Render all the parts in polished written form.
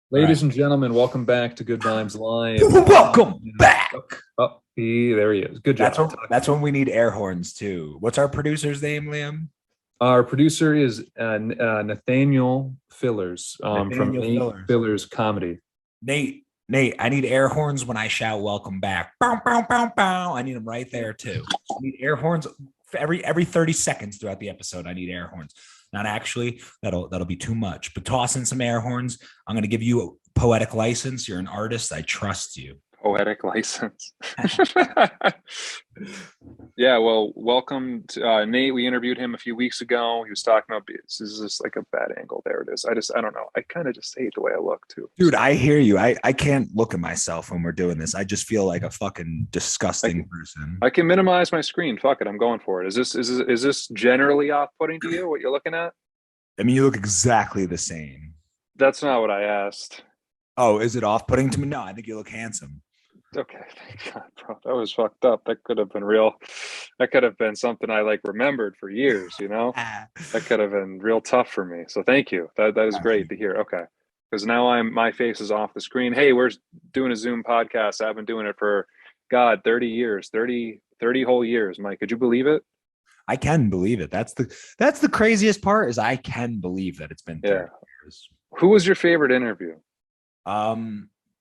Ladies Right. and gentlemen, welcome back to Good Vibes Live. Welcome back. There he is. Good That's job. that's when we need air horns too. What's our producer's name, Liam? Our producer is Nathaniel Fillers from Nathaniel Nate Fillers. Fillers Comedy. Nate, I need air horns when I shout welcome back. Bow, bow, bow, bow. I need them right there too. I need air horns every 30 seconds throughout the episode. I need air horns. Not actually, that'll be too much. But toss in some air horns. I'm gonna give you a poetic license. You're an artist. I trust you. Poetic license. Yeah, well, welcome to Nate. We interviewed him a few weeks ago. He was talking about this is just like a bad angle. There it is. I don't know. I kind of just hate the way I look too. Dude, I hear you. I can't look at myself when we're doing this. I just feel like a fucking disgusting person. I can minimize my screen. Fuck it. I'm going for it. Is this generally off-putting to you? What you're looking at? I mean, you look exactly the same. That's not what I asked. Oh, is it off-putting to me? No, I think you look handsome. Okay, thank God, bro. That was fucked up. That could have been real. That could have been something I like remembered for years, you know? That could have been real tough for me. So thank you. That is great to hear. Okay. Because now my face is off the screen. Hey, we're doing a Zoom podcast. I've been doing it for God, 30 years, 30 whole years. Mike, could you believe it? I can believe it. That's the craziest part is I can believe that it's been 30 years. Who was your favorite interview?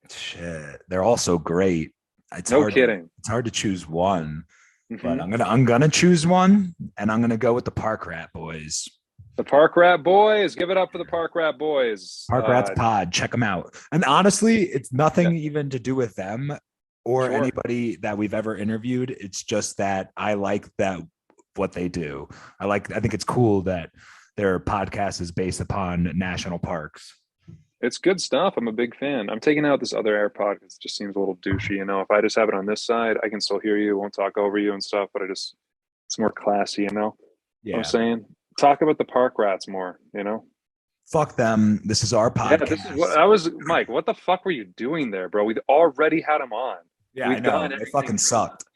Shit. They're all so great. It's No hard kidding. It's hard to choose one, but Mhm. I'm gonna choose one, and I'm gonna go with the Park Rat Boys. The Park Rat Boys. Give it up for the Park Rat Boys. Park Rats Pod. Check them out. And honestly, it's nothing even to do with them or Sure. anybody that we've ever interviewed. It's just that I like that what they do. I think it's cool that their podcast is based upon national parks. It's good stuff. I'm a big fan. I'm taking out this other AirPod because it just seems a little douchey. You know, if I just have it on this side, I can still hear you, won't talk over you and stuff, but it's more classy, you know what Yeah. I'm saying? Talk about the park rats more, you know? Fuck them. This is our Yeah, podcast. this is what I was, Mike. What the fuck were you doing there, bro? We already had him on. Yeah, We've I know. gotten They everything fucking from sucked. him.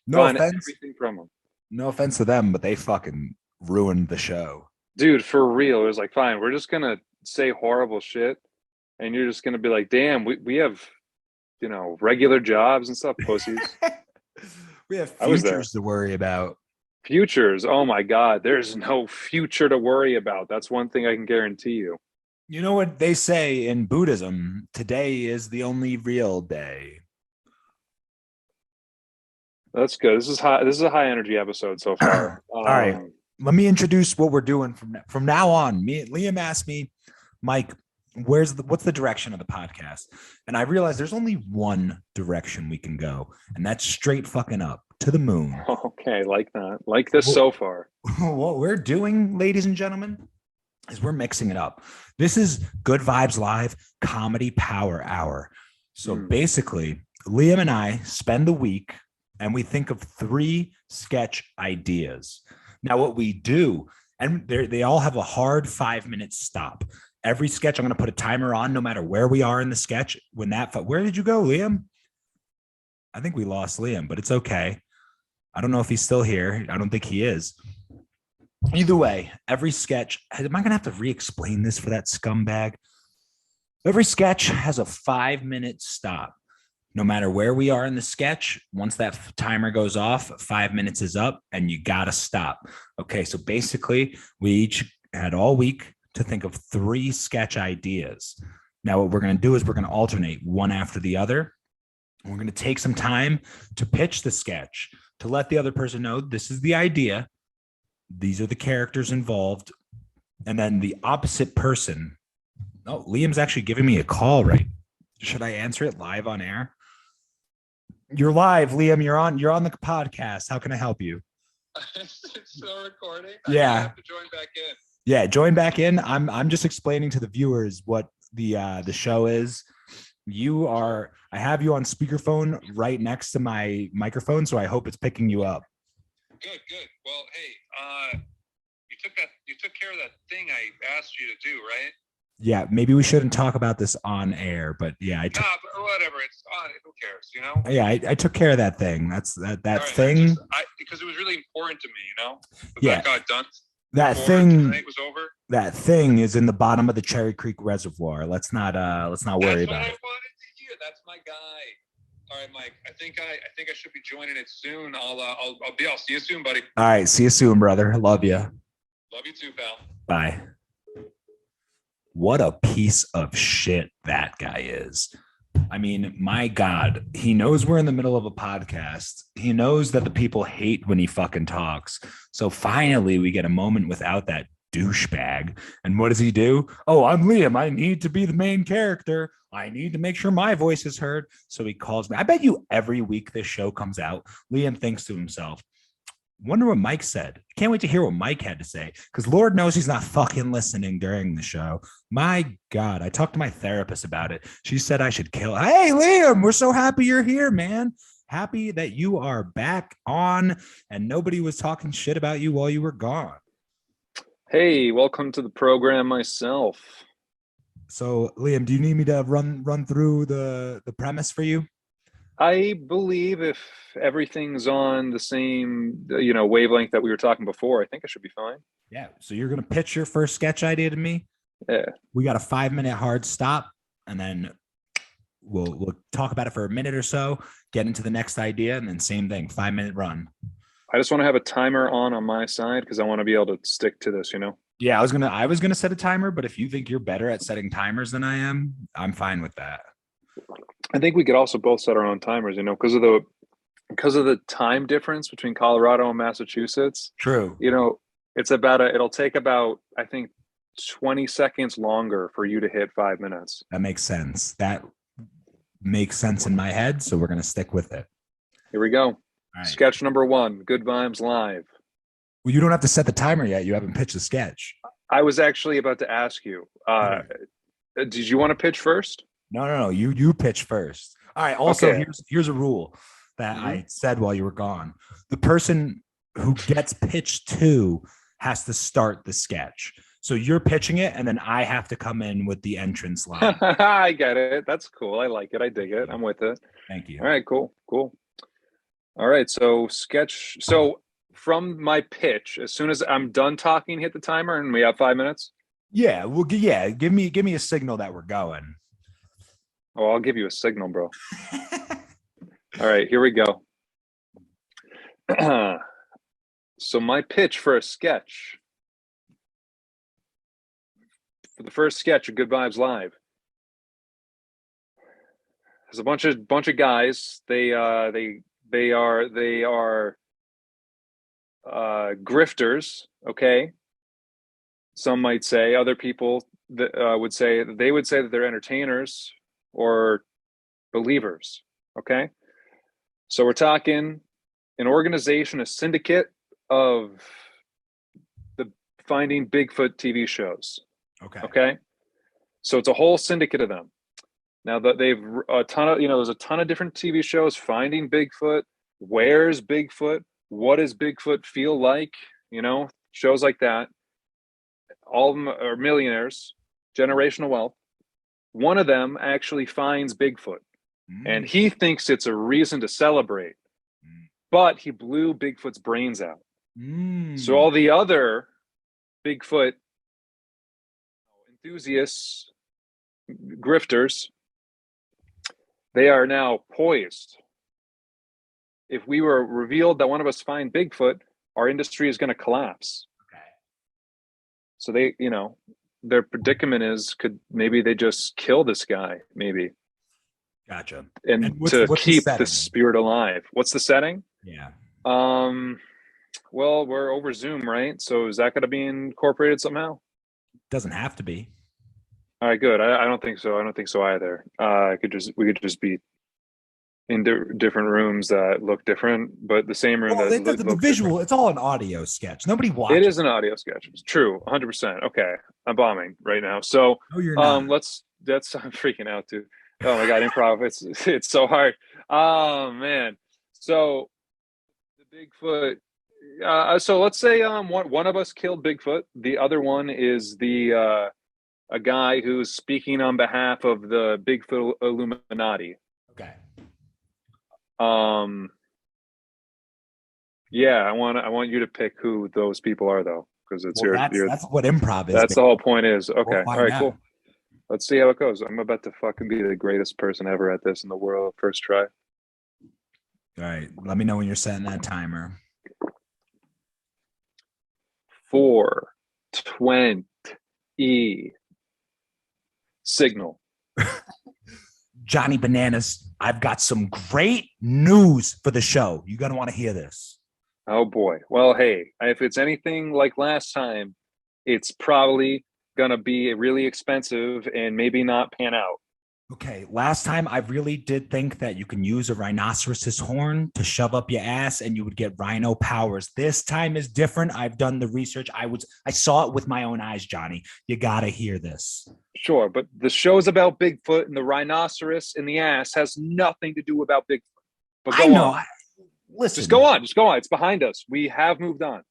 No Gotten offense. everything from him. No offense to them, but they fucking ruined the show. Dude, for real. It was like, fine, we're just gonna say horrible shit, and you're just gonna be like, damn, we have, regular jobs and stuff, pussies. We have I was there. futures to worry about. Futures. Oh my God. There's no future to worry about. That's one thing I can guarantee you. You know what they say in Buddhism? Today is the only real day. That's good. This is high. This is a high energy episode so far. All right. Let me introduce what we're doing from now on. Liam asked me, Mike, what's the direction of the podcast? And I realized there's only one direction we can go, and that's straight fucking up to the moon. Okay, like that. Like this so far. What we're doing, ladies and gentlemen, is we're mixing it up. This is Good Vibes Live Comedy Power Hour. So basically, Liam and I spend the week and we think of 3 sketch ideas. Now, what we do, and they all have a hard 5-minute stop. Every sketch, I'm going to put a timer on no matter where we are in the sketch. Where did you go, Liam? I think we lost Liam, but it's okay. I don't know if he's still here. I don't think he is. Either way, every sketch, am I going to have to re-explain this for that scumbag? Every sketch has a 5-minute stop. No matter where we are in the sketch, once that timer goes off, 5 minutes is up and you got to stop. Okay, so basically we each had all week to think of 3 sketch ideas. Now what we're going to do is we're going to alternate one after the other. We're going to take some time to pitch the sketch, to let the other person know this is the idea. These are the characters involved. And then the opposite person. Oh, Liam's actually giving me a call, right? Should I answer it live on air? You're live, Liam. You're on the podcast. How can I help you? It's still recording. Yeah. I have to join back in. Yeah, join back in. I'm just explaining to the viewers what the show is. I have you on speakerphone right next to my microphone, so I hope it's picking you up. Good. Well, hey, you took care of that thing I asked you to do, right? Yeah, maybe we shouldn't talk about this on air, but yeah, but whatever. It's on. Who cares? You know. Yeah, I took care of that thing. That's that right, thing. because it was really important to me. You know. Yeah. That got done. That thing was over. That thing is in the bottom of the Cherry Creek Reservoir. Let's not worry about it. Wanted to hear. That's my guy. All right, Mike. I think I should be joining it soon. I'll see you soon, buddy. All right, see you soon, brother. Love you. Love you too, pal. Bye. What a piece of shit that guy is. I mean, my God, he knows we're in the middle of a podcast. He knows that the people hate when he fucking talks. So finally, we get a moment without that douchebag. And what does he do? Oh, I'm Liam. I need to be the main character. I need to make sure my voice is heard. So he calls me. I bet you every week this show comes out, Liam thinks to himself, wonder what Mike said. Can't wait to hear what Mike had to say, because Lord knows he's not fucking listening during the show. My God, I talked to my therapist about it. She said I should kill. Hey, Liam, we're so happy you're here, man. Happy that you are back on and nobody was talking shit about you while you were gone. Hey, welcome to the program myself. So, Liam, do you need me to run through the premise for you? I believe if everything's on the same, wavelength that we were talking before, I think it should be fine. Yeah. So you're going to pitch your first sketch idea to me. Yeah. We got a 5-minute hard stop, and then we'll talk about it for a minute or so, get into the next idea, and then same thing, 5-minute run. I just want to have a timer on my side because I want to be able to stick to this, Yeah, I was gonna set a timer, but if you think you're better at setting timers than I am, I'm fine with that. I think we could also both set our own timers, because of the time difference between Colorado and Massachusetts. True. It'll take about, I think, 20 seconds longer for you to hit 5 minutes. That makes sense. That makes sense in my head, so we're gonna stick with it. Here we go. Right. Sketch number 1, Good Vibes Live. Well, you don't have to set the timer yet. You haven't pitched the sketch. I was actually about to ask you. Did you want to pitch first? No. You pitch first. All right. Also, okay. Here's a rule that I said while you were gone. The person who gets pitched to has to start the sketch. So you're pitching it, and then I have to come in with the entrance line. I get it. That's cool. I like it. I dig it. I'm with it. Thank you. All right. Cool. All right. So sketch. So from my pitch, as soon as I'm done talking, hit the timer, and we have 5 minutes. Yeah. Well, give me a signal that we're going. Oh, I'll give you a signal, bro. All right, here we go. So my pitch for a sketch. For the first sketch of Good Vibes Live. There's a bunch of guys. They are grifters, okay? Some might say, other people would say that they're entertainers or believers, okay? So we're talking an organization, a syndicate of the Finding Bigfoot TV shows. Okay. So it's a whole syndicate of them. Now that they've a ton of, there's a ton of different TV shows, Finding Bigfoot, Where's Bigfoot, What does Bigfoot feel like, shows like that. All of them are millionaires, generational wealth. One of them actually finds Bigfoot, and he thinks it's a reason to celebrate, but he blew Bigfoot's brains out. So all the other Bigfoot enthusiasts, grifters, they are now poised. If we were revealed that one of us find Bigfoot, our industry is going to collapse. Okay. So they, their predicament is, could maybe they just kill this guy, maybe. Gotcha. And to keep the spirit alive. What's the setting? Yeah. Well, we're over Zoom, right? So is that going to be incorporated somehow? Doesn't have to be. All right, good. I don't think so. I don't think so either. We could just be in different rooms that look different, but the same room. Well, the visual, different. It's all an audio sketch. Nobody watches. It is an audio sketch. It's true, 100%. Okay, I'm bombing right now. So, you're not. I'm freaking out, dude. Oh my god, improv! It's so hard. Oh man. So the Bigfoot. So let's say one of us killed Bigfoot. The other one is a guy who's speaking on behalf of the Bigfoot Illuminati. Okay. Yeah, I want you to pick who those people are, though. because it's Well, your. that's what improv is. That's the whole point. Is okay. We'll All find right, out. cool. Let's see how it goes. I'm about to fucking be the greatest person ever at this in the world. First try. All right. Let me know when you're setting that timer. 420 signal. Johnny Bananas, I've got some great news for the show. You're going to want to hear this. Oh boy. Well, hey, if it's anything like last time, it's probably going to be really expensive and maybe not pan out. Okay, last time I really did think that you can use a rhinoceros's horn to shove up your ass and you would get rhino powers. This time is different. I've done the research. I saw it with my own eyes, Johnny. You got to hear this. Sure, but the show's about Bigfoot, and the rhinoceros in the ass has nothing to do about Bigfoot. But go on. Listen. Just go on. Just go on. It's behind us. We have moved on.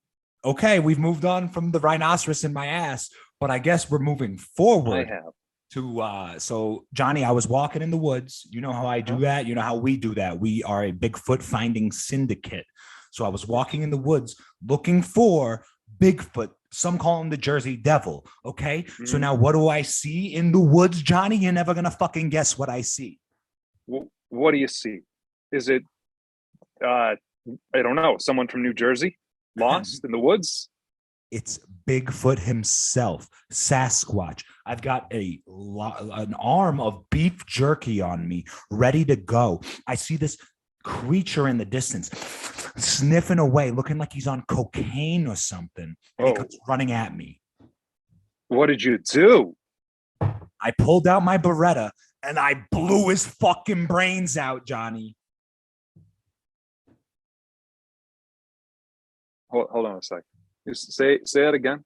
Okay, we've moved on from the rhinoceros in my ass, but I guess we're moving forward. I have. So Johnny, I was walking in the woods. You know how I do that. You know how we do that. We are a Bigfoot finding syndicate. So I was walking in the woods looking for Bigfoot. Some call him the Jersey Devil. Okay. Mm-hmm. So now what do I see in the woods, Johnny? You're never going to fucking guess what I see. What do you see? Is it, I don't know, someone from New Jersey lost in the woods? It's Bigfoot himself, Sasquatch. I've got an arm of beef jerky on me, ready to go. I see this creature in the distance, sniffing away, looking like he's on cocaine or something. And he comes running at me. What did you do? I pulled out my Beretta and I blew his fucking brains out, Johnny. Hold on a sec. Say that again.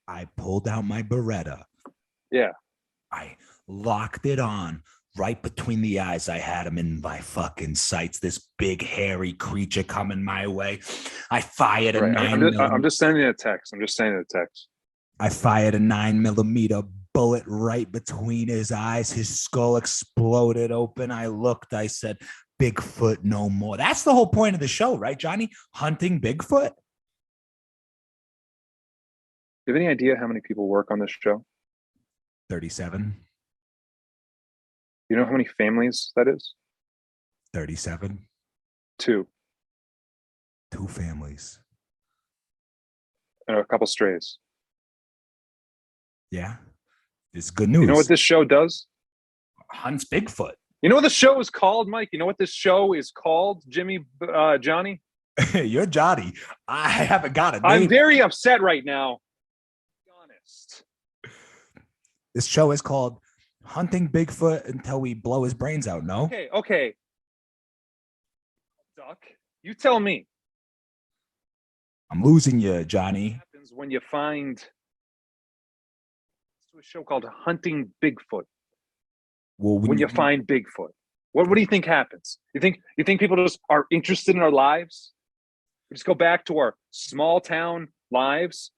I pulled out my Beretta. Yeah. I locked it on right between the eyes. I had him in my fucking sights. This big hairy creature coming my way. I fired a 9mm. I'm just sending a text. I fired a 9mm bullet right between his eyes. His skull exploded open. I looked. I said, Bigfoot no more. That's the whole point of the show, right, Johnny? Hunting Bigfoot. Do you have any idea how many people work on this show? 37. You know how many families that is? 37. 2. 2 families. And a couple strays. Yeah. It's good news. You know what this show does? Hunts Bigfoot. You know what the show is called, Mike? You know what this show is called, Johnny? You're Johnny. I haven't got it. I'm very upset right now. Be honest. This show is called Hunting Bigfoot Until We Blow His Brains Out. No? Okay. Duck, you tell me. I'm losing you, Johnny. What happens when you find a show called Hunting Bigfoot? Well, when you find Bigfoot, what do you think happens? You think people just are interested in our lives? We just go back to our small town lives.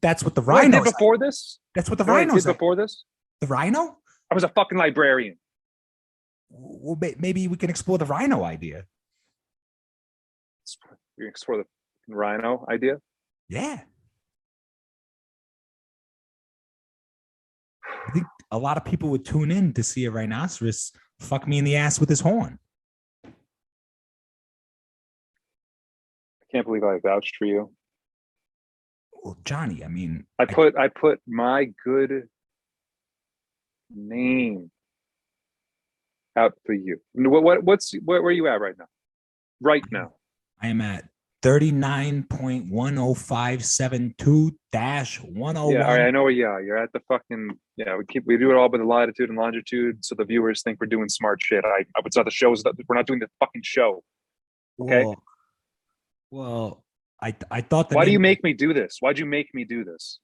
That's what the rhino did before this. That's what the rhino did before this. The rhino? I was a fucking librarian. Well, maybe we can explore the rhino idea. You explore the rhino idea? Yeah. I think a lot of people would tune in to see a rhinoceros fuck me in the ass with his horn. I can't believe I vouched for you. Well, Johnny, I mean, I put my good name out for you. Where are you at right now? Right now. I am at 39.10572-101. Yeah, all right, I know where you are. You're at the fucking we do it all by the latitude and longitude, so the viewers think we're doing smart shit. It's not the shows that we're not doing the fucking show. Okay. Well, I thought that. Why do you make me do this? Why'd you make me do this?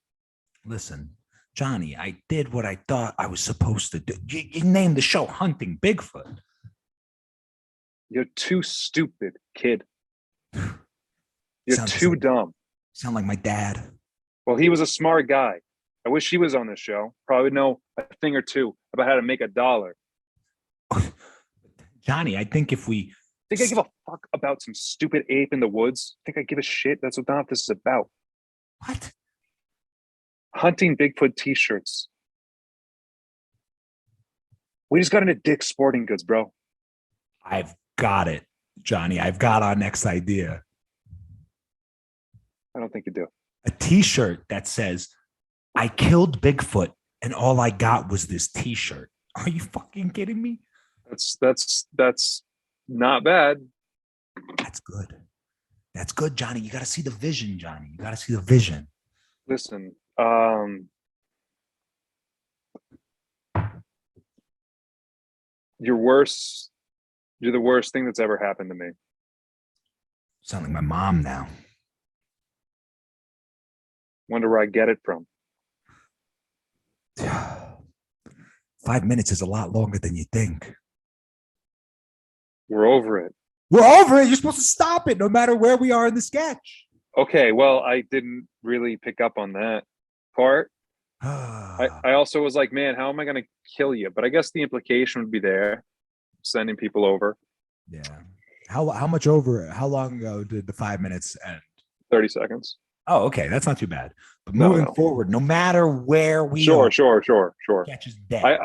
Listen, Johnny, I did what I thought I was supposed to do. You named the show Hunting Bigfoot. You're too stupid, kid. You're too dumb. Sound like my dad. Well, he was a smart guy. I wish he was on this show. Probably know a thing or two about how to make $1. Johnny, I think if we Think I give a fuck about some stupid ape in the woods? Think I give a shit? That's what this is about. What? Hunting Bigfoot t-shirts. We just got into Dick's Sporting Goods, bro. I've got it, Johnny. I've got our next idea. I don't think you do. A t-shirt that says, I killed Bigfoot and all I got was this t-shirt. Are you fucking kidding me? That's not bad. That's good. That's good, Johnny. You got to see the vision, Johnny. You got to see the vision. Listen, you're the worst thing that's ever happened to me. Sound like my mom now. Wonder where I get it from. 5 minutes is a lot longer than you think. We're over it. We're over it. You're supposed to stop it no matter where we are in the sketch. Okay, well, I didn't really pick up on that part. I also was like, man, how am I going to kill you? But I guess the implication would be there, sending people over. Yeah. How much over? How long ago did the 5 minutes end? 30 seconds. Oh, okay. That's not too bad. But moving forward, no matter where we are. Sure. Sketch is dead.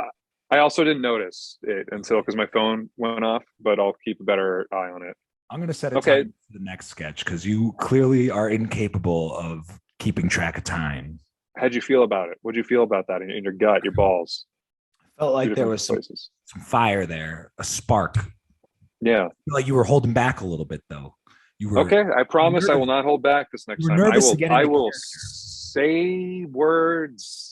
I also didn't notice it until because my phone went off, but I'll keep a better eye on it. I'm going to set a time for the next sketch because you clearly are incapable of keeping track of time. How'd you feel about it? What'd you feel about that in your gut, your balls? I felt like there was some fire there, a spark. Yeah. I feel like you were holding back a little bit, though. You were okay. I promise I will not hold back this next time. I will say words.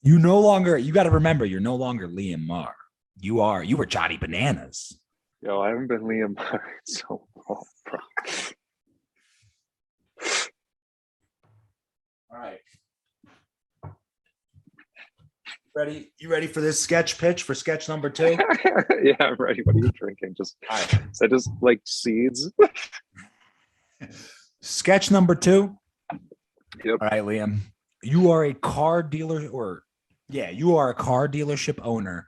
You got to remember, you're no longer Liam Marr. You were Johnny Bananas. Yo, I haven't been Liam Marr so long, bro. All right. Ready? You ready for this sketch pitch for sketch number 2? Yeah, I'm ready. What are you drinking? Is that just like seeds? Sketch number 2. Yep. All right, Liam. You are a car dealer you are a car dealership owner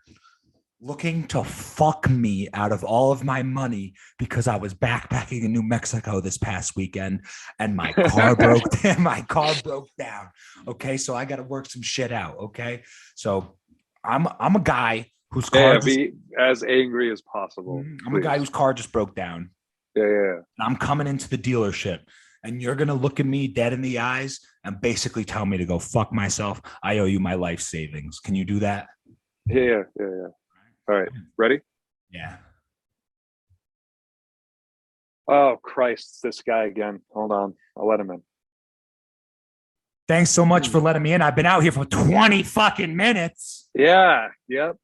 looking to fuck me out of all of my money because I was backpacking in New Mexico this past weekend and my car broke down. Okay, so I got to work some shit out. Okay, so I'm a guy whose car be as angry as possible. I'm a guy whose car just broke down. Yeah. And I'm coming into the dealership. And you're going to look at me dead in the eyes and basically tell me to go fuck myself. I owe you my life savings. Can you do that? Yeah. All right. Ready? Yeah. Oh, Christ. It's this guy again. Hold on. I'll let him in. Thanks so much for letting me in. I've been out here for 20 fucking minutes. Yeah. Yep.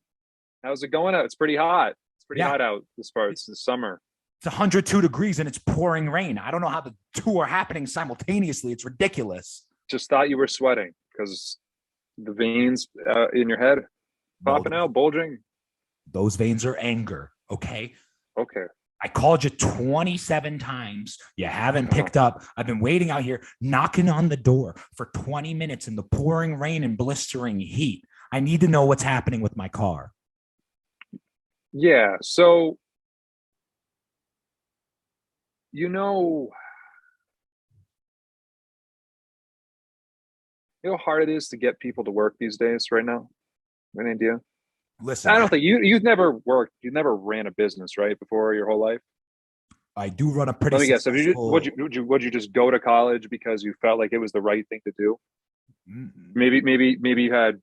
How's it going out? It's pretty hot. It's pretty hot out this part. It's the summer. It's 102 degrees and it's pouring rain. I don't know how the two are happening simultaneously. It's ridiculous. Just thought you were sweating because the veins in your head popping out, bulging. Those veins are anger. Okay. Okay. I called you 27 times. You haven't picked up. I've been waiting out here, knocking on the door for 20 minutes in the pouring rain and blistering heat. I need to know what's happening with my car. Yeah. So, you know how hard it is to get people to work these days right now? Any idea? Listen, I don't think you've never worked. You never ran a business, right? Before your whole life. I do run a pretty. Let me guess. Would you just go to college because you felt like it was the right thing to do? Maybe you had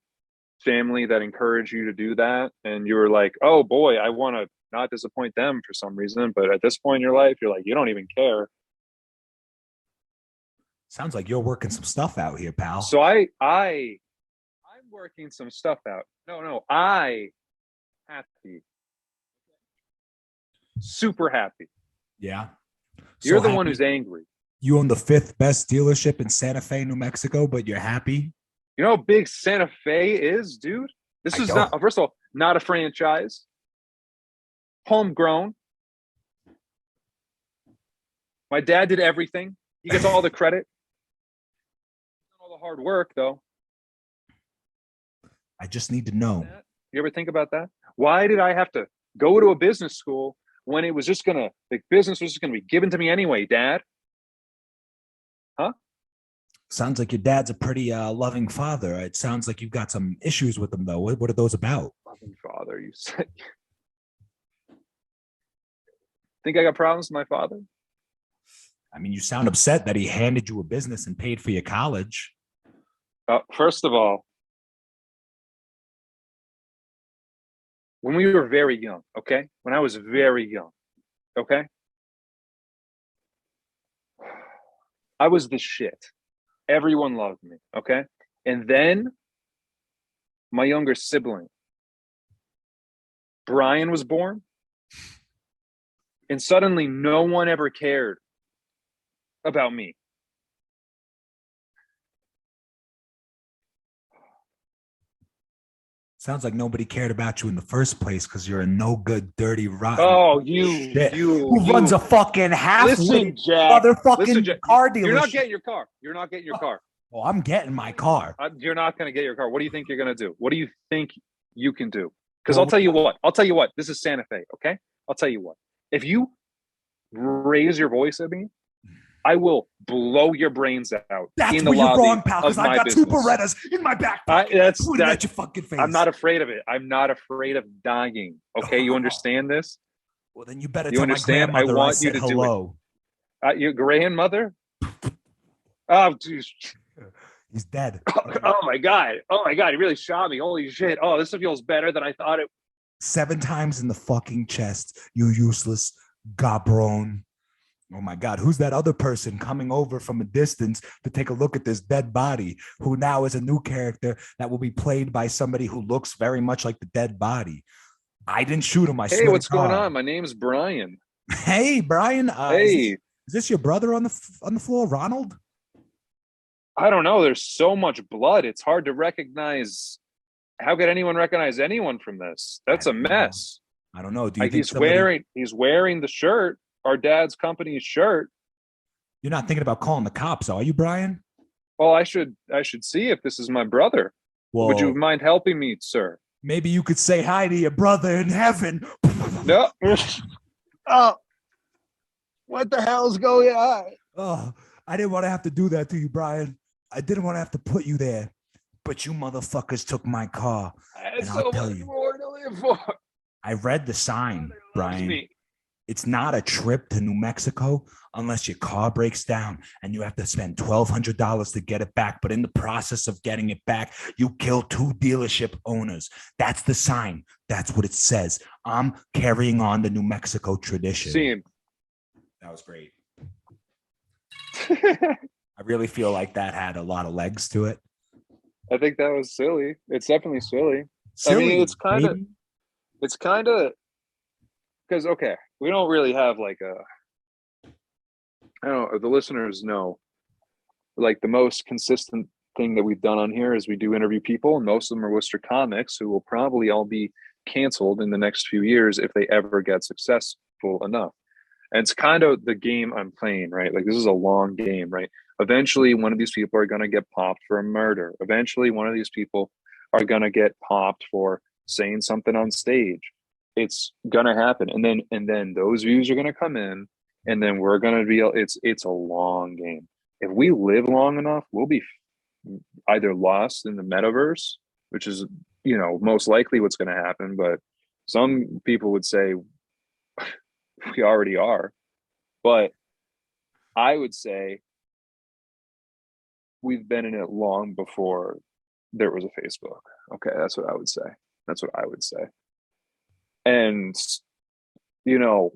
family that encouraged you to do that, and you were like, "Oh boy, I want to not disappoint them for some reason." But at this point in your life, you're like, you don't even care. Sounds like you're working some stuff out here, pal. So I'm working some stuff out. No, I happy. Super happy. Yeah. You're the one who's angry. You own the 5th best dealership in Santa Fe, New Mexico, but you're happy? You know how big Santa Fe is, dude? This is not, first of all, not a franchise. Homegrown. My dad did everything. He gets all the credit. All the hard work, though. I just need to know. You ever think about that? Why did I have to go to a business school when it was just gonna, the business was just gonna be given to me anyway, Dad? Huh? Sounds like your dad's a pretty loving father. It sounds like you've got some issues with him, though. What are those about? Loving father, you said. Think I got problems with my father? I mean, you sound upset that he handed you a business and paid for your college. First of all, when we were very young, okay? When I was very young, okay? I was the shit. Everyone loved me, okay? And then my younger sibling, Brian, was born. And suddenly no one ever cared about me. Sounds like nobody cared about you in the first place because you're a no good, dirty, rotten. Oh, who runs a fucking half-witted motherfucking car dealership. You're not getting your car. You're not getting your car. Well, I'm getting my car. You're not going to get your car. What do you think you're going to do? What do you think you can do? Because I'll tell you what. This is Santa Fe, okay? I'll tell you what. If you raise your voice at me, I will blow your brains out. That's in the where you're wrong, pal, because I've got business. 2 Berettas in my back pocket. That's at your fucking face. I'm not afraid of it. I'm not afraid of dying. Okay, you understand this? Well, then you better tell my grandmother I said hello. Your grandmother? Oh, geez. He's dead. Oh my God. Oh my God. He really shot me. Holy shit. Oh, this feels better than I thought it. 7 times in the fucking chest, you useless gabron. Oh my God, who's that other person coming over from a distance to take a look at this dead body, who now is a new character that will be played by somebody who looks very much like the dead body? I didn't shoot him. Hey, what's going on? My name's Brian. Hey, Brian. Hey. Is this your brother on the floor, Ronald? I don't know. There's so much blood. It's hard to recognize. How could anyone recognize anyone from this? That's a mess. I don't know. Do you think he's wearing the shirt? Our dad's company's shirt. You're not thinking about calling the cops, are you, Brian? Well, I should see if this is my brother. Well, would you mind helping me, sir? Maybe you could say hi to your brother in heaven. No. Oh, what the hell's going on? Oh, I didn't want to have to do that to you, Brian. I didn't want to have to put you there, but you motherfuckers took my car. And I'll tell you, more to live for. I read the sign, Brian. It's not a trip to New Mexico unless your car breaks down and you have to spend $1,200 to get it back. But in the process of getting it back, you kill 2 dealership owners. That's the sign. That's what it says. I'm carrying on the New Mexico tradition. Scene. That was great. I really feel like that had a lot of legs to it. I think that was silly. It's definitely silly. I mean, it's kind of because, okay, we don't really have like I don't know, the listeners know, like the most consistent thing that we've done on here is we do interview people, and most of them are Worcester comics who will probably all be canceled in the next few years if they ever get successful enough. And it's kind of the game I'm playing, right? Like, this is a long game, right? Eventually, one of these people are going to get popped for a murder. Eventually, one of these people are going to get popped for saying something on stage. It's going to happen. And then those views are going to come in, and then we're going to be, it's a long game. If we live long enough, we'll be either lost in the metaverse, which is, most likely what's going to happen. But some people would say we already are. But I would say we've been in it long before there was a Facebook. Okay, that's what I would say. And,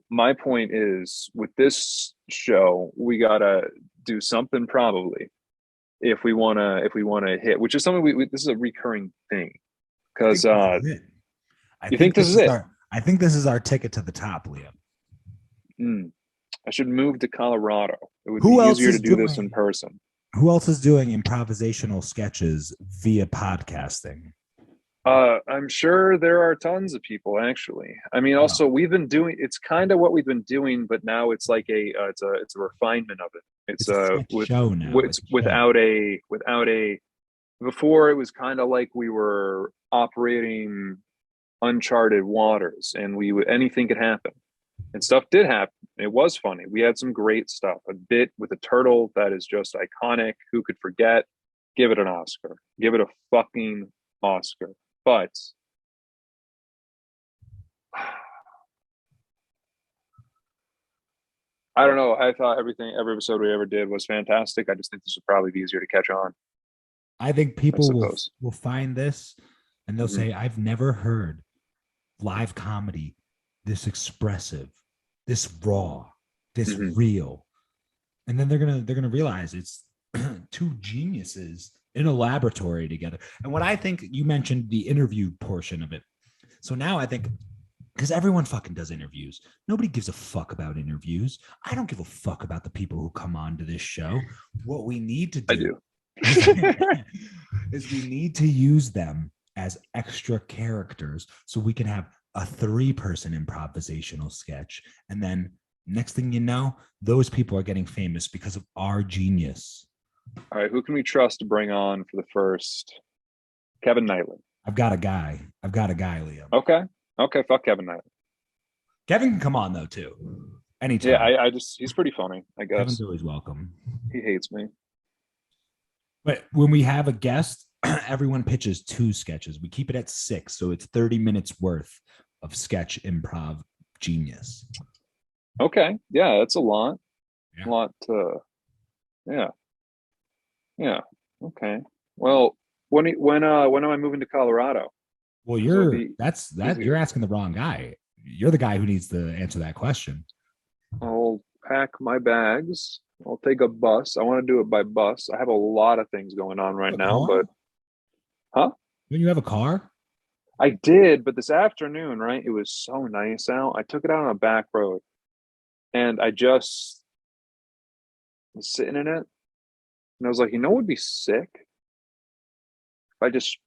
my point is, with this show, we got to do something probably if we want to hit, which is something this is a recurring thing. Because you think this is it? I think this is our ticket to the top, Liam. I should move to Colorado. It would be easier to do this in person. Who else is doing improvisational sketches via podcasting? I'm sure there are tons of people, actually. I mean, also we've been doing, it's kind of what we've been doing, but now it's like it's a refinement of it. It's a show now. Without a, before it was kind of like we were operating uncharted waters, and anything could happen. and stuff did happen. It was funny. We had some great stuff. A bit with a turtle that is just iconic. Who could forget? Give it an Oscar. Give it a fucking Oscar. But I don't know. I thought every episode we ever did was fantastic. I just think this would probably be easier to catch on, I think I people suppose. will find this and they'll Mhm. say, I've never heard live comedy this expressive, this raw, this Mhm. real. And then they're gonna realize it's two geniuses in a laboratory together. And what I think, you mentioned the interview portion of it. So now I think, because everyone fucking does interviews. Nobody gives a fuck about interviews. I don't give a fuck about the people who come on to this show. What we need to I do do. is, is we need to use them as extra characters so we can have a 3-person improvisational sketch. And then next thing you know, those people are getting famous because of our genius. All right, who can we trust to bring on for the first? Kevin Knightley. I've got a guy, Liam. Okay. Okay, fuck Kevin Knightley. Kevin can come on though too. Anytime. Yeah, I just he's pretty funny, I Kevin's guess. always welcome. He hates me. But when we have a guest, everyone pitches 2 sketches. We keep it at 6, so it's 30 minutes worth of sketch improv genius. Okay. Yeah, that's a lot. Yeah. A lot yeah. Yeah. Okay. Well, when am I moving to Colorado? Well, It'll be you're easier. asking the wrong guy. You're the guy who needs to answer that question. I'll pack my bags. I'll take a bus. I want to do it by bus. I have a lot of things going on right A now, but car? huh? When you have a car? I did, but this afternoon, right? It was so nice out. I took it out on a back road and I just was sitting in it and I was like, you know what would be sick? If I just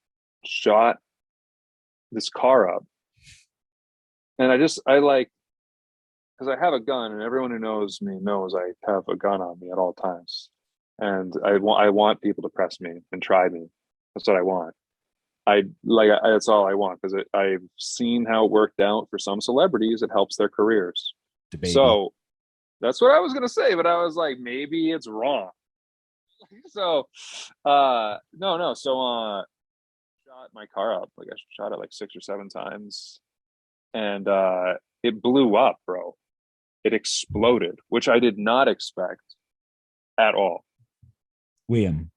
shot this car up. And I like, because I have a gun and everyone who knows me knows I have a gun on me at all times. And I want people to press me and try me. That's what I want. That's all I want because I've seen how it worked out for some celebrities. It helps their careers. The baby. So that's what I was gonna say, but I was like, maybe it's wrong. So, no. So, shot my car up. Like I shot it like 6 or 7 times, and it blew up, bro. It exploded, which I did not expect at all. William,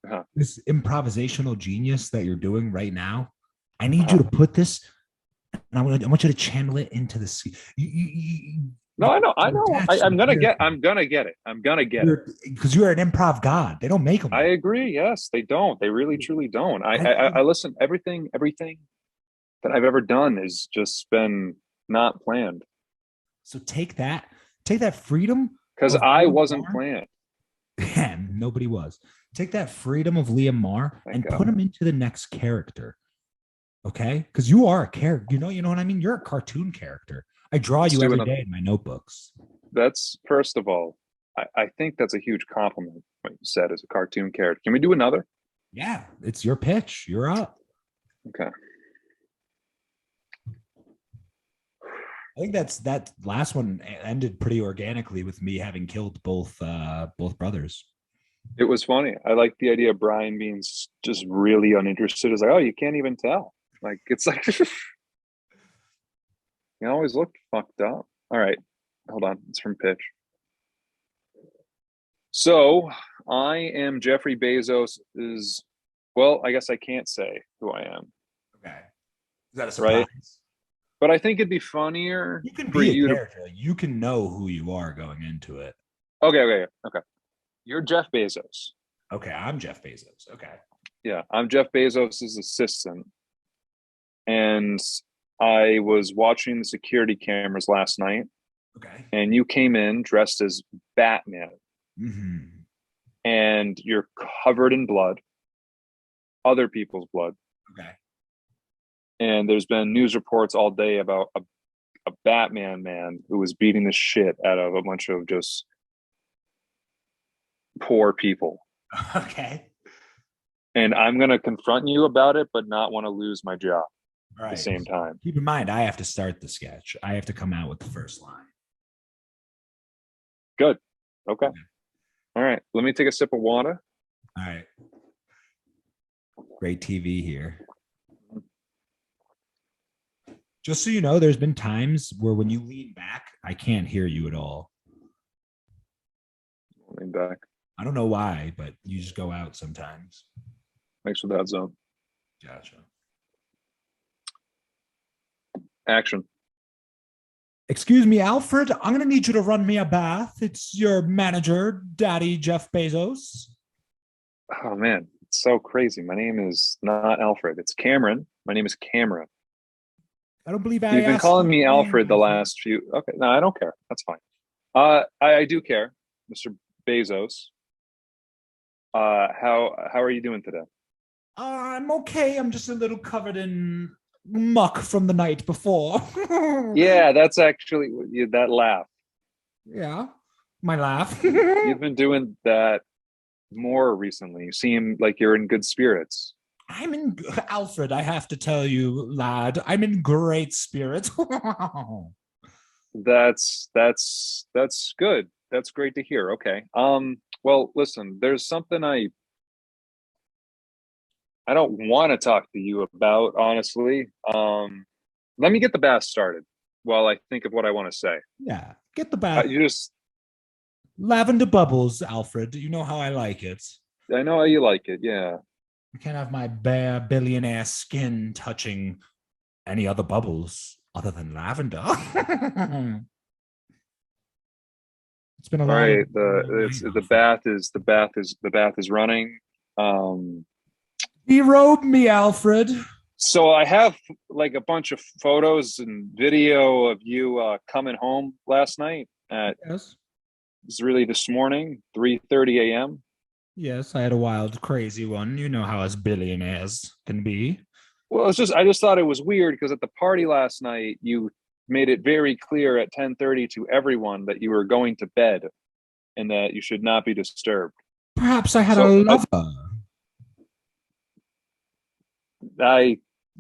Uh-huh. this improvisational genius that you're doing right now, I need you Uh-huh. to put this, and I want you to channel it into the. No, I know, I know. attach some character. I'm gonna get it. I'm gonna get it. You're because you're an improv god. They don't make them. I agree. Yes, they don't. They really, truly don't. I I listen. Everything that I've ever done has just been not planned so take that freedom because of I Liam wasn't Marr. planned. Yeah, nobody was. Take that freedom of Liam Marr Thank and God. put him into the next character. Okay, because you are a character. You know what I mean. You're a cartoon character. I draw Let's you do every another. day in my notebooks. That's first of all, I think that's a huge compliment. What you said as a cartoon character. Can we do another? Yeah, it's your pitch. You're up. Okay. I think that last one ended pretty organically with me having killed both brothers. It was funny. I like the idea of Brian being just really uninterested. It's like, oh, you can't even tell. Like it's like he always looked fucked up. All right, hold on. It's from Pitch. So I am Jeffrey Bezos. Is well, I guess I can't say who I am, Okay, is that a surprise? right? But I think it'd be funnier You can for be a you to. character. You can know who you are going into it. Okay. You're Jeff Bezos. Okay, I'm Jeff Bezos. Okay. Yeah, I'm Jeff Bezos' assistant, and I was watching the security cameras last night, Okay. and you came in dressed as Batman, Mm-hmm. and you're covered in blood, other people's blood, Okay. and there's been news reports all day about a Batman man who was beating the shit out of a bunch of just poor people. Okay. And I'm going to confront you about it, but not want to lose my job. All at the right. same time. Keep in mind, I have to start the sketch. I have to come out with the first line. Good. Okay. All right. Let me take a sip of water. All right. Great TV here. Just so you know, there's been times where when you lean back, I can't hear you at all. Lean back. I don't know why, but you just go out sometimes. Thanks for that, Zone. Gotcha. Action. Excuse me, Alfred. I'm going to need you to run me a bath. It's your manager, Daddy Jeff Bezos. Oh, man. It's so crazy. My name is not Alfred. It's Cameron. My name is Cameron. I don't believe You've been calling me Alfred the last few. Okay. No, I don't care. That's fine. I do care, Mr. Bezos. How are you doing today? I'm okay. I'm just a little covered in muck from the night before. Yeah, that's actually that laugh. Yeah, my laugh. You've been doing that more recently. You seem like you're in good spirits. I'm in Alfred. I have to tell you, lad, I'm in great spirits. That's good. That's great to hear. Okay. Well, listen, there's something I don't want to talk to you about, honestly. Let me get the bath started while I think of what I want to say. Yeah, get the bath. You just lavender bubbles, Alfred. You know how I like it. I know how you like it. Yeah. I can't have my bare billionaire skin touching any other bubbles other than lavender. It's been a All long. right. The bath is running. Derobe me, Alfred. So I have like a bunch of photos and video of you coming home last night at Yes. It's really this morning, 3:30 a.m. Yes, I had a wild, crazy one. You know how us billionaires can be. Well, I just thought it was weird because at the party last night, you made it very clear at 10:30 to everyone that you were going to bed and that you should not be disturbed. Perhaps I had a lover.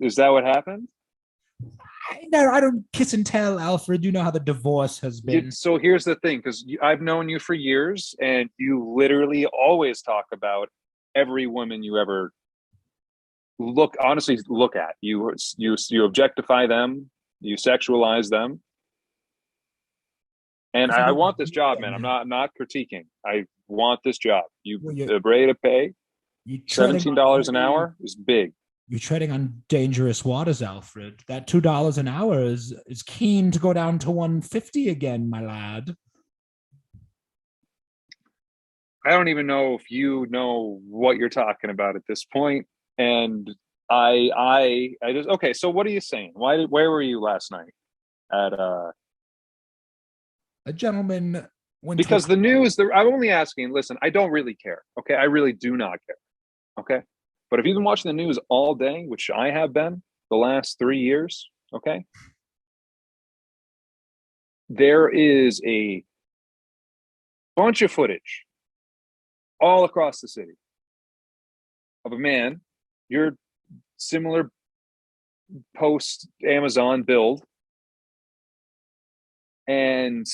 Is that what happened? I don't kiss and tell, Alfred. You know how the divorce has been. So here's the thing, because I've known you for years, and you literally always talk about every woman you ever look at. You objectify them, you sexualize them, and I want this job, man. I'm not critiquing. I want this job. The rate of pay, $17 an hour is big. You're treading on dangerous waters, Alfred. That $2 an hour is keen to go down to $150 again, my lad. I don't even know if you know what you're talking about at this point. And I just okay. So what are you saying? Where were you last night? At a gentleman went because the news. I'm only asking. Listen, I don't really care. Okay, I really do not care. Okay. But if you've been watching the news all day, which I have been the last 3 years, okay, there is a bunch of footage all across the city of a man, your similar post Amazon build, and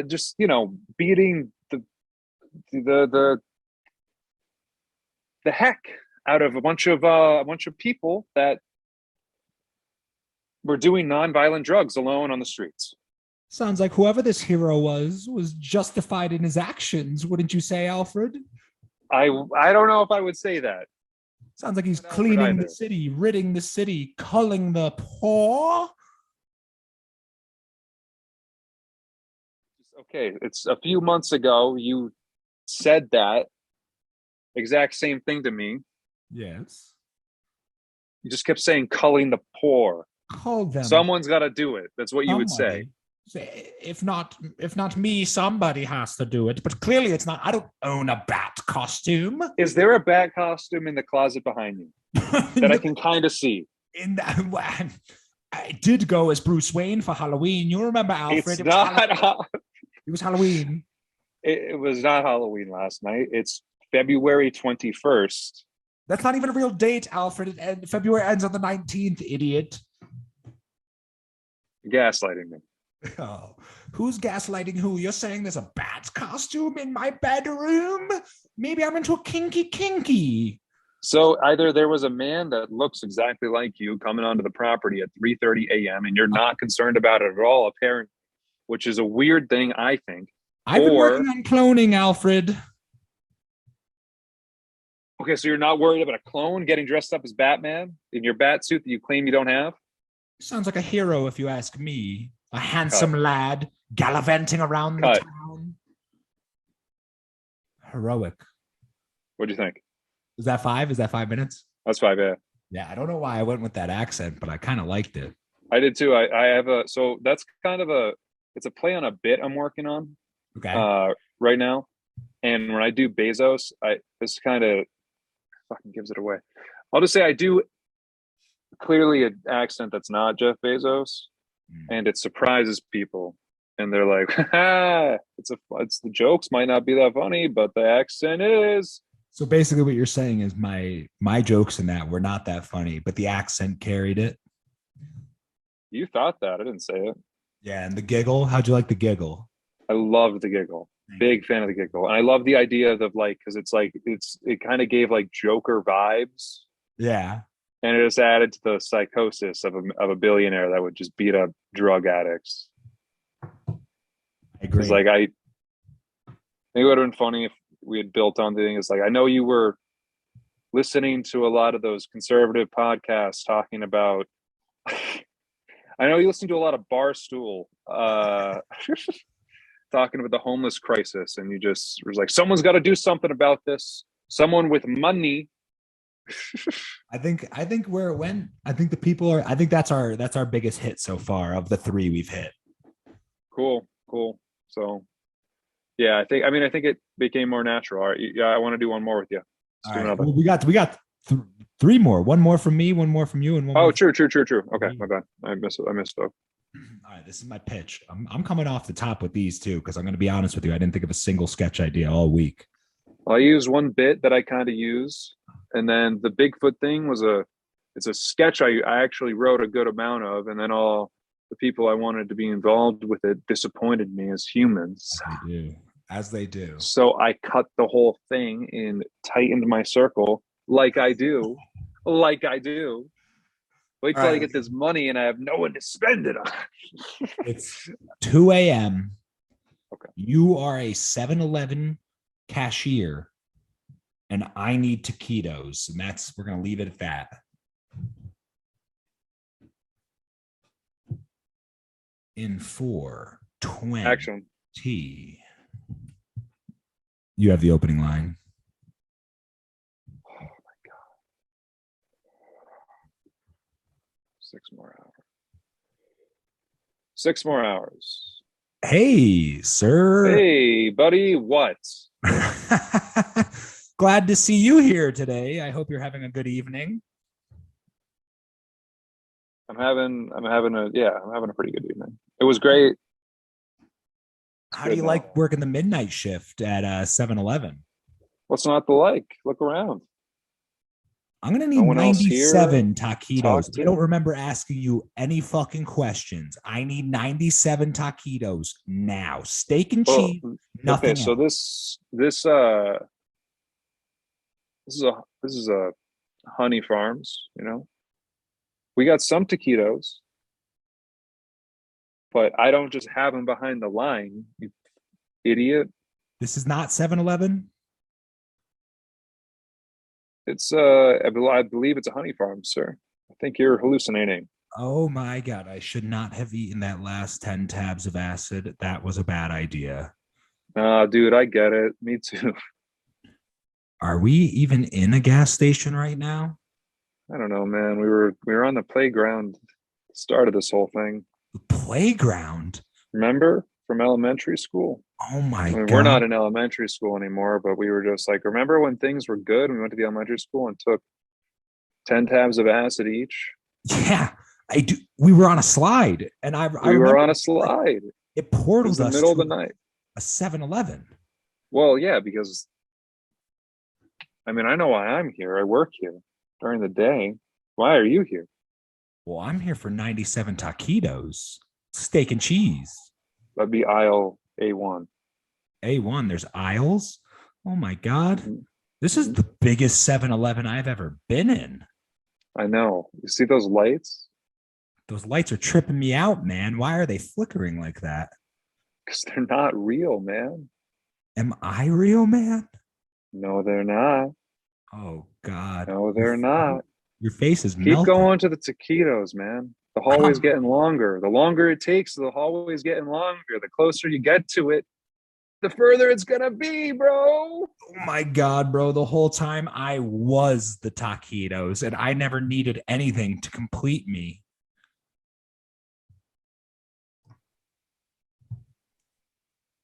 just beating the heck out of a bunch of people that were doing non-violent drugs alone on the streets. Sounds like whoever this hero was justified in his actions, wouldn't you say, Alfred? I don't know if I would say that. Sounds like he's cleaning the city, ridding the city, culling the poor. Okay, it's a few months ago you said that exact same thing to me. Yes. You just kept saying culling the poor. Cull them. Someone's got to do it. That's what you would say. If not me, somebody has to do it. But clearly it's not. I don't own a bat costume. Is there a bat costume in the closet behind you that I can kind of see? I did go as Bruce Wayne for Halloween. You remember, Alfred? It was Halloween. It was not Halloween last night. It's February 21st. That's not even a real date, Alfred. And February ends on the 19th, idiot. Gaslighting me. Oh, who's gaslighting who? You're saying there's a bat's costume in my bedroom? Maybe I'm into a kinky. So either there was a man that looks exactly like you coming onto the property at 3:30 a.m. and you're not concerned about it at all, apparently, which is a weird thing, I think. I've been working on cloning, Alfred. Okay, so you're not worried about a clone getting dressed up as Batman in your bat suit that you claim you don't have? Sounds like a hero, if you ask me. A handsome lad gallivanting around the town. Heroic. What do you think? Is that 5? Is that 5 minutes? That's 5, yeah. Yeah, I don't know why I went with that accent, but I kind of liked it. I did too. I have so that's kind of it's a play on a bit I'm working on right now. And when I do Bezos, this kind of fucking gives it away. I'll just say I do clearly an accent that's not Jeff Bezos, and it surprises people. And they're like, it's the jokes might not be that funny, but the accent is. So basically what you're saying is my jokes in that were not that funny, but the accent carried it. You thought that. I didn't say it. Yeah, and the giggle, how'd you like the giggle? I loved the giggle. Big fan of the giggle. And I love the idea of like, because it's like it kind of gave like Joker vibes. Yeah. And it just added to the psychosis of a billionaire that would just beat up drug addicts. I agree. It's like I think it would have been funny if we had built on the thing. It's like, I know you were listening to a lot of those conservative podcasts talking about I know you listen to a lot of Barstool talking about the homeless crisis, and you just was like, someone's got to do something about this. Someone with money. I think where it went, I think the people are, I think that's our biggest hit so far of the 3 we've hit. Cool. So yeah, I think it became more natural. All right, yeah, I want to do one more with you. Let's do another. Well, we got 3 more. One more from me, one more from you, and one. Oh, true. Okay, my bad. I misspoke. All right, this is my pitch. I'm coming off the top with these two because I'm going to be honest with you. I didn't think of a single sketch idea all week. Well, I used one bit that I kind of use, and then the Bigfoot thing was it's a sketch I actually wrote a good amount of, and then all the people I wanted to be involved with it disappointed me as humans. As they do. So I cut the whole thing and tightened my circle like I do. Wait till I get this money and I have no one to spend it on. It's 2 a.m. Okay. You are a 7-Eleven cashier and I need taquitos. And we're going to leave it at that. In 4:20. Action. You have the opening line. Oh my God. 6 more hours. Hey, sir. Hey, buddy. What? Glad to see you here today. I hope you're having a good evening. I'm having a pretty good evening. It was great. How do you like working the midnight shift at 7-Eleven? What's not to like? Look around. I'm going to need 97 taquitos. I don't remember asking you any fucking questions. I need 97 taquitos now. Steak and cheese, nothing else. So this is a Honey Farms, you know. We got some taquitos, but I don't just have them behind the line, you idiot. This is not 7-Eleven? It's I believe it's a Honey Farm, sir. I think you're hallucinating. Oh my God, I should not have eaten that last 10 tabs of acid. That was a bad idea. Dude, I get it. Me too. Are we even in a gas station right now? I don't know, man. We were on the playground at the start of this whole thing. The playground? Remember? From elementary school. Oh my God. We're not in elementary school anymore, but we were just like, remember when things were good? We went to the elementary school and took 10 tabs of acid each. Yeah, I do. We were on a slide, and we were on a slide. It portaled us in the middle of the night. A 7-Eleven. Well, yeah, because I mean, I know why I'm here. I work here during the day. Why are you here? Well, I'm here for 97 taquitos, steak and cheese. That'd be aisle A1. A1, there's aisles. Oh my God. Mhm. This is Mhm. the biggest 7-Eleven I've ever been in. I know. You see those lights? Those lights are tripping me out, man. Why are they flickering like that? Because they're not real, man. Am I real, man? No, they're not. Oh God. No, they're not. Your face is Keep melting. going to the taquitos, man. The hallway's getting longer. The longer it takes, the hallway's getting longer. The closer you get to it, the further it's gonna be, bro. Oh my God, bro. The whole time I was the taquitos and I never needed anything to complete me.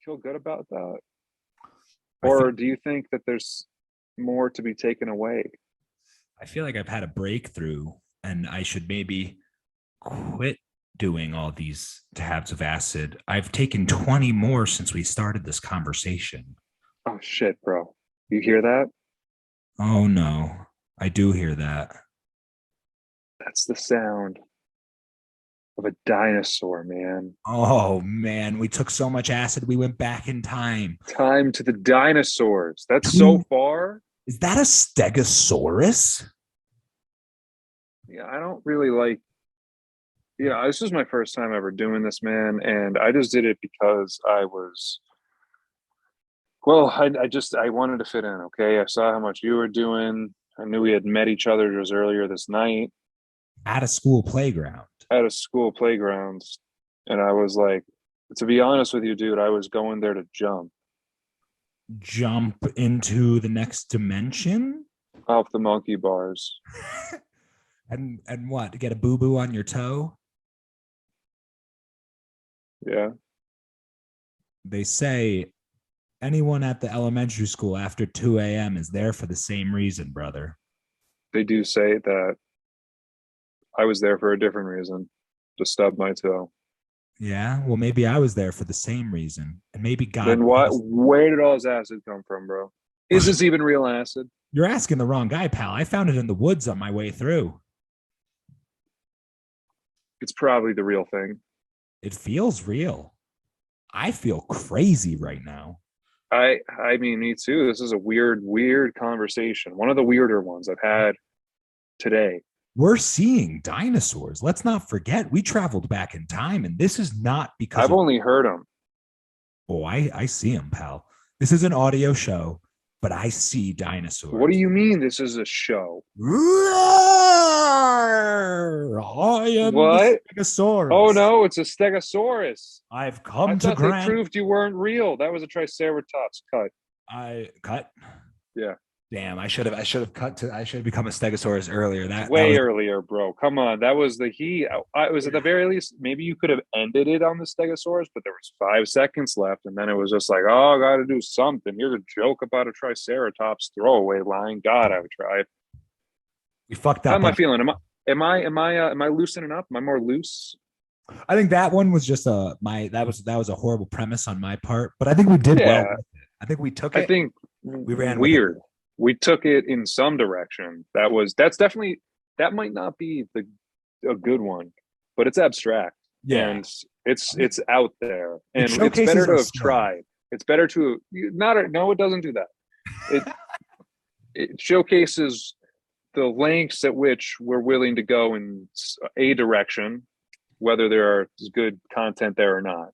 Feel good about that? I feel, Or do you think that there's more to be taken away? I feel like I've had a breakthrough and I should maybe quit doing all these tabs of acid. I've taken 20 more since we started this conversation. Oh shit, bro. You hear that? Oh no, I do hear that. That's the sound of a dinosaur, man. Oh man, we took so much acid, we went back in time. Time to the dinosaurs. That's so Two, far. is that a stegosaurus? Yeah, I don't really like. Yeah, this is my first time ever doing this, man, and I just did it because I was. Well, I wanted to fit in. Okay, I saw how much you were doing. I knew we had met each other just earlier this night At a school playground. at a school playground, and I was like, to be honest with you, dude, I was going there to jump Jump into the next dimension? off the monkey bars. And what? Get a boo-boo on your toe? Yeah, They say anyone at the elementary school after 2 a.m. is there for the same reason, brother. they do say that I was there for a different reason, to stub my toe. Yeah, well, maybe I was there for the same reason. And maybe God Then what? passed. Where did all this acid come from, bro? Is this even real acid? You're asking the wrong guy, pal. I found it in the woods on my way through. It's probably the real thing. It feels real. I feel crazy right now. I mean, me too. This is a weird conversation. One of the weirder ones I've had today. We're seeing dinosaurs. Let's not forget we traveled back in time, and this is not because I've of. only heard them. Oh, I see them, pal. This is an audio show, but I see dinosaurs. What do you mean this is a show? I am the What? Stegosaurus. Oh no, it's a Stegosaurus. I've I come to thought they grant. proved you weren't real. That was a Triceratops cut. I cut. Yeah. Damn, I should have cut to. I should have become a Stegosaurus earlier. That Way was. earlier, bro. Come on. That was the he. I was at the very least, maybe you could have ended it on the Stegosaurus, but there was 5 seconds left. And then it was just like, oh, I got to do something. Here's a joke about a Triceratops throwaway line. God, I would try. We fucked How up. am I feeling? Am I loosening up? Am I more loose? I think that one was just that was a horrible premise on my part, but I think we did well Yeah. with it. I think we took I it. think We ran with it. weird. We took it in some direction. That's definitely, that might not be a good one, but it's abstract. Yeah. And it's out there, It and it's showcases better to our have skill. tried. It's better to not no, it doesn't do that. It it showcases the lengths at which we're willing to go in a direction, whether there is good content there or not.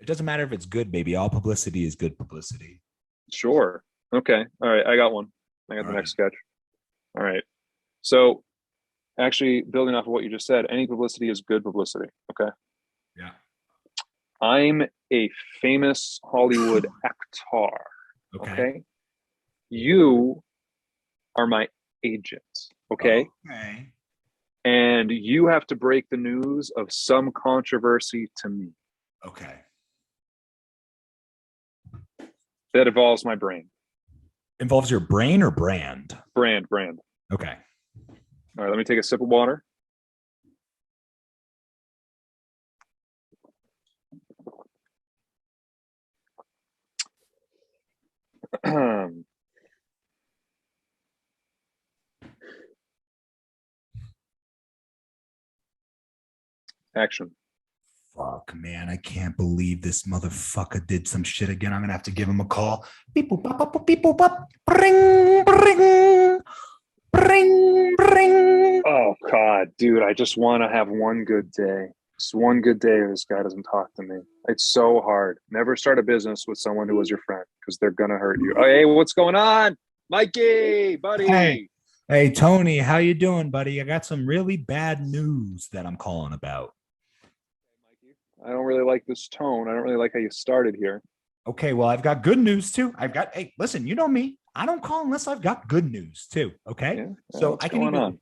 It doesn't matter if it's good, baby. All publicity is good publicity. Sure. Okay. All right. I got one. I got All the right. next sketch. All right. So, actually, building off of what you just said, any publicity is good publicity. Okay. Yeah. I'm a famous Hollywood actor. Okay. You are my agent. Okay. Okay. And you have to break the news of some controversy to me Okay. that involves my brain. Involves your brain or brand? Brand. Okay. All right. Let me take a sip of water. Action. Fuck, man, I can't believe this motherfucker did some shit again. I'm gonna have to give him a call. Beep boop bop bop beep boop bop. Bring bring bring bring. Oh God, dude, I just want to have one good day. Just one good day where this guy doesn't talk to me. It's so hard. Never start a business with someone who was your friend because they're gonna hurt you. Oh, hey, what's going on, Mikey, buddy? Hey, Tony, how you doing, buddy? I got some really bad news that I'm calling about. I don't really like this tone. I don't really like how you started here. Okay, well, I've got good news too. Hey, listen, you know me. I don't call unless I've got good news too. Okay, Yeah, so I can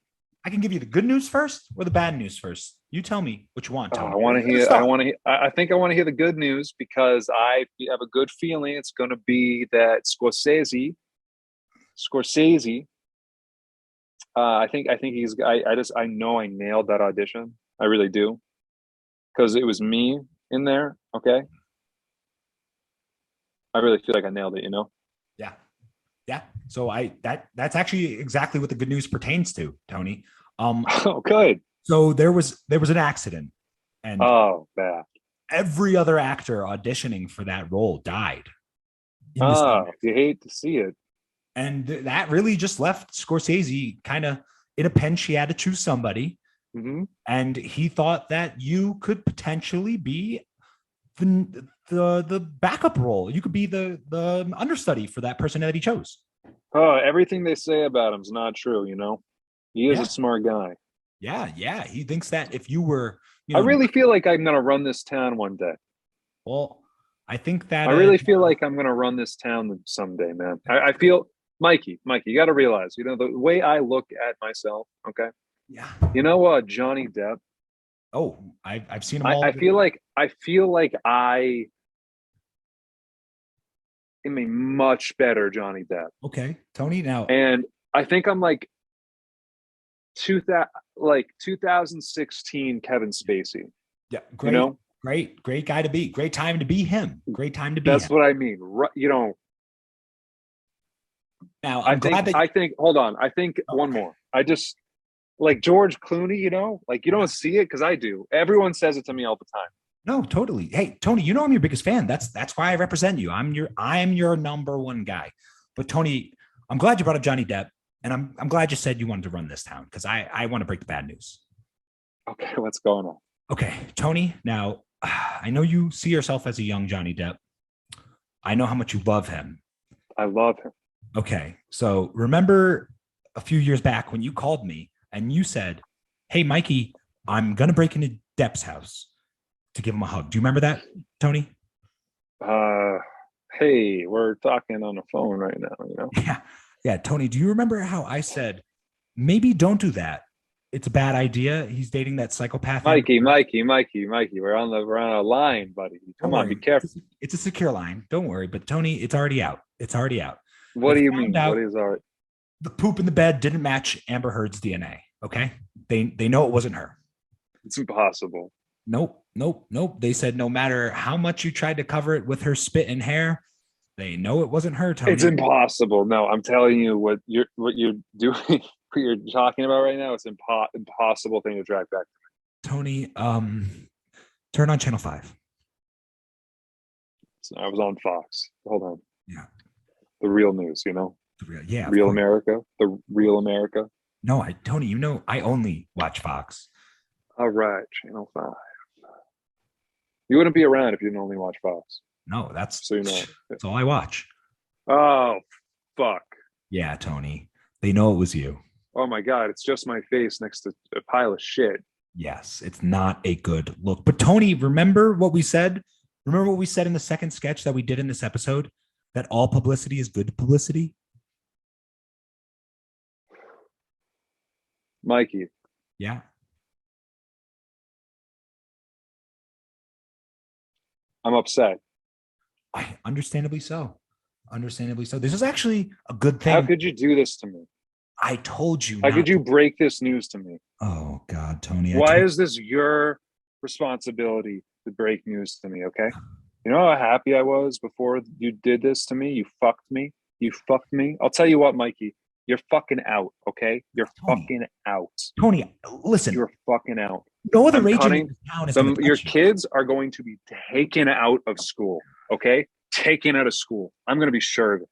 give you the good news first or the bad news first. You tell me what you want, Tony. I want to hear. I think I want to hear the good news because I have a good feeling it's going to be that Scorsese. I think he's. I know I nailed that audition. I really do. Because it was me in there. Okay. I really feel like I nailed it, Yeah. Yeah. So that's actually exactly what the good news pertains to, Tony. Oh, good. So there was an accident, and bad. Every other actor auditioning for that role died. You hate to see it. And that really just left Scorsese kind of in a pinch. He had to choose somebody. Mm-hmm. And he thought that you could potentially be the backup role. You could be the understudy for that person that he chose. Oh, everything they say about him is not true. He is a smart guy. Yeah. He thinks that if you were, I really feel like I'm going to run this town one day. Well, I think that I really feel like I'm going to run this town someday, man. I feel, Mikey, you got to realize, the way I look at myself. Okay. Yeah. Johnny Depp. Oh, I've seen him all. I feel like I am a much better Johnny Depp. Okay, Tony. Now, and I think I'm like 2016 Kevin Spacey. Yeah, great. Great guy to be. Great time to be him. Great time to be. That's what I mean. Now, I think. Hold on. I think one more. I just. Like George Clooney, you don't see it because I do. Everyone says it to me all the time. No, totally. Hey, Tony, I'm your biggest fan. That's why I represent you. I'm your number one guy. But Tony, I'm glad you brought up Johnny Depp, and I'm glad you said you wanted to run this town because I want to break the bad news. Okay, what's going on? Okay, Tony. Now, I know you see yourself as a young Johnny Depp. I know how much you love him. I love him. Okay, so remember a few years back when you called me and you said, "Hey, Mikey, I'm going to break into Depp's house to give him a hug." Do you remember that, Tony? Hey, we're talking on the phone right now, Yeah, Tony, do you remember how I said, maybe don't do that? It's a bad idea. He's dating that psychopath. Mikey. We're on a line, buddy. Come on, be careful. It's a secure line. Don't worry. But Tony, it's already out. What do you mean? What is already? The poop in the bed didn't match Amber Heard's DNA. Okay. They know it wasn't her. It's impossible. Nope. They said no matter how much you tried to cover it with her spit and hair, they know it wasn't her, Tony. It's impossible. No, I'm telling you what you're doing, what you're talking about right now. It's impossible thing to track back. Tony, turn on Channel 5. So I was on Fox. Hold on. Yeah. The real news, Real America. The real America. No, Tony, I only watch Fox. All right, Channel 5. You wouldn't be around if you didn't only watch Fox. No, that's that's all I watch. Oh, fuck. Yeah, Tony. They know it was you. Oh my God, it's just my face next to a pile of shit. Yes, it's not a good look. But Tony, remember what we said? Remember what we said in the second sketch that we did in this episode? That all publicity is good publicity? Mikey. Yeah. I'm upset. Understandably so. This is actually a good thing. How could you do this to me? I told you. How could you break this news to me? Oh God, Tony. Why is this your responsibility to break news to me? Okay. You know how happy I was before you did this to me? You fucked me. I'll tell you what, Mikey. You're fucking out, okay? You're fucking out. Tony, listen. You're fucking out. No other I'm agent cutting in this town is going to your touch you. kids are going to be taken out of school. Okay, taken out of school. I'm going to be sure of it.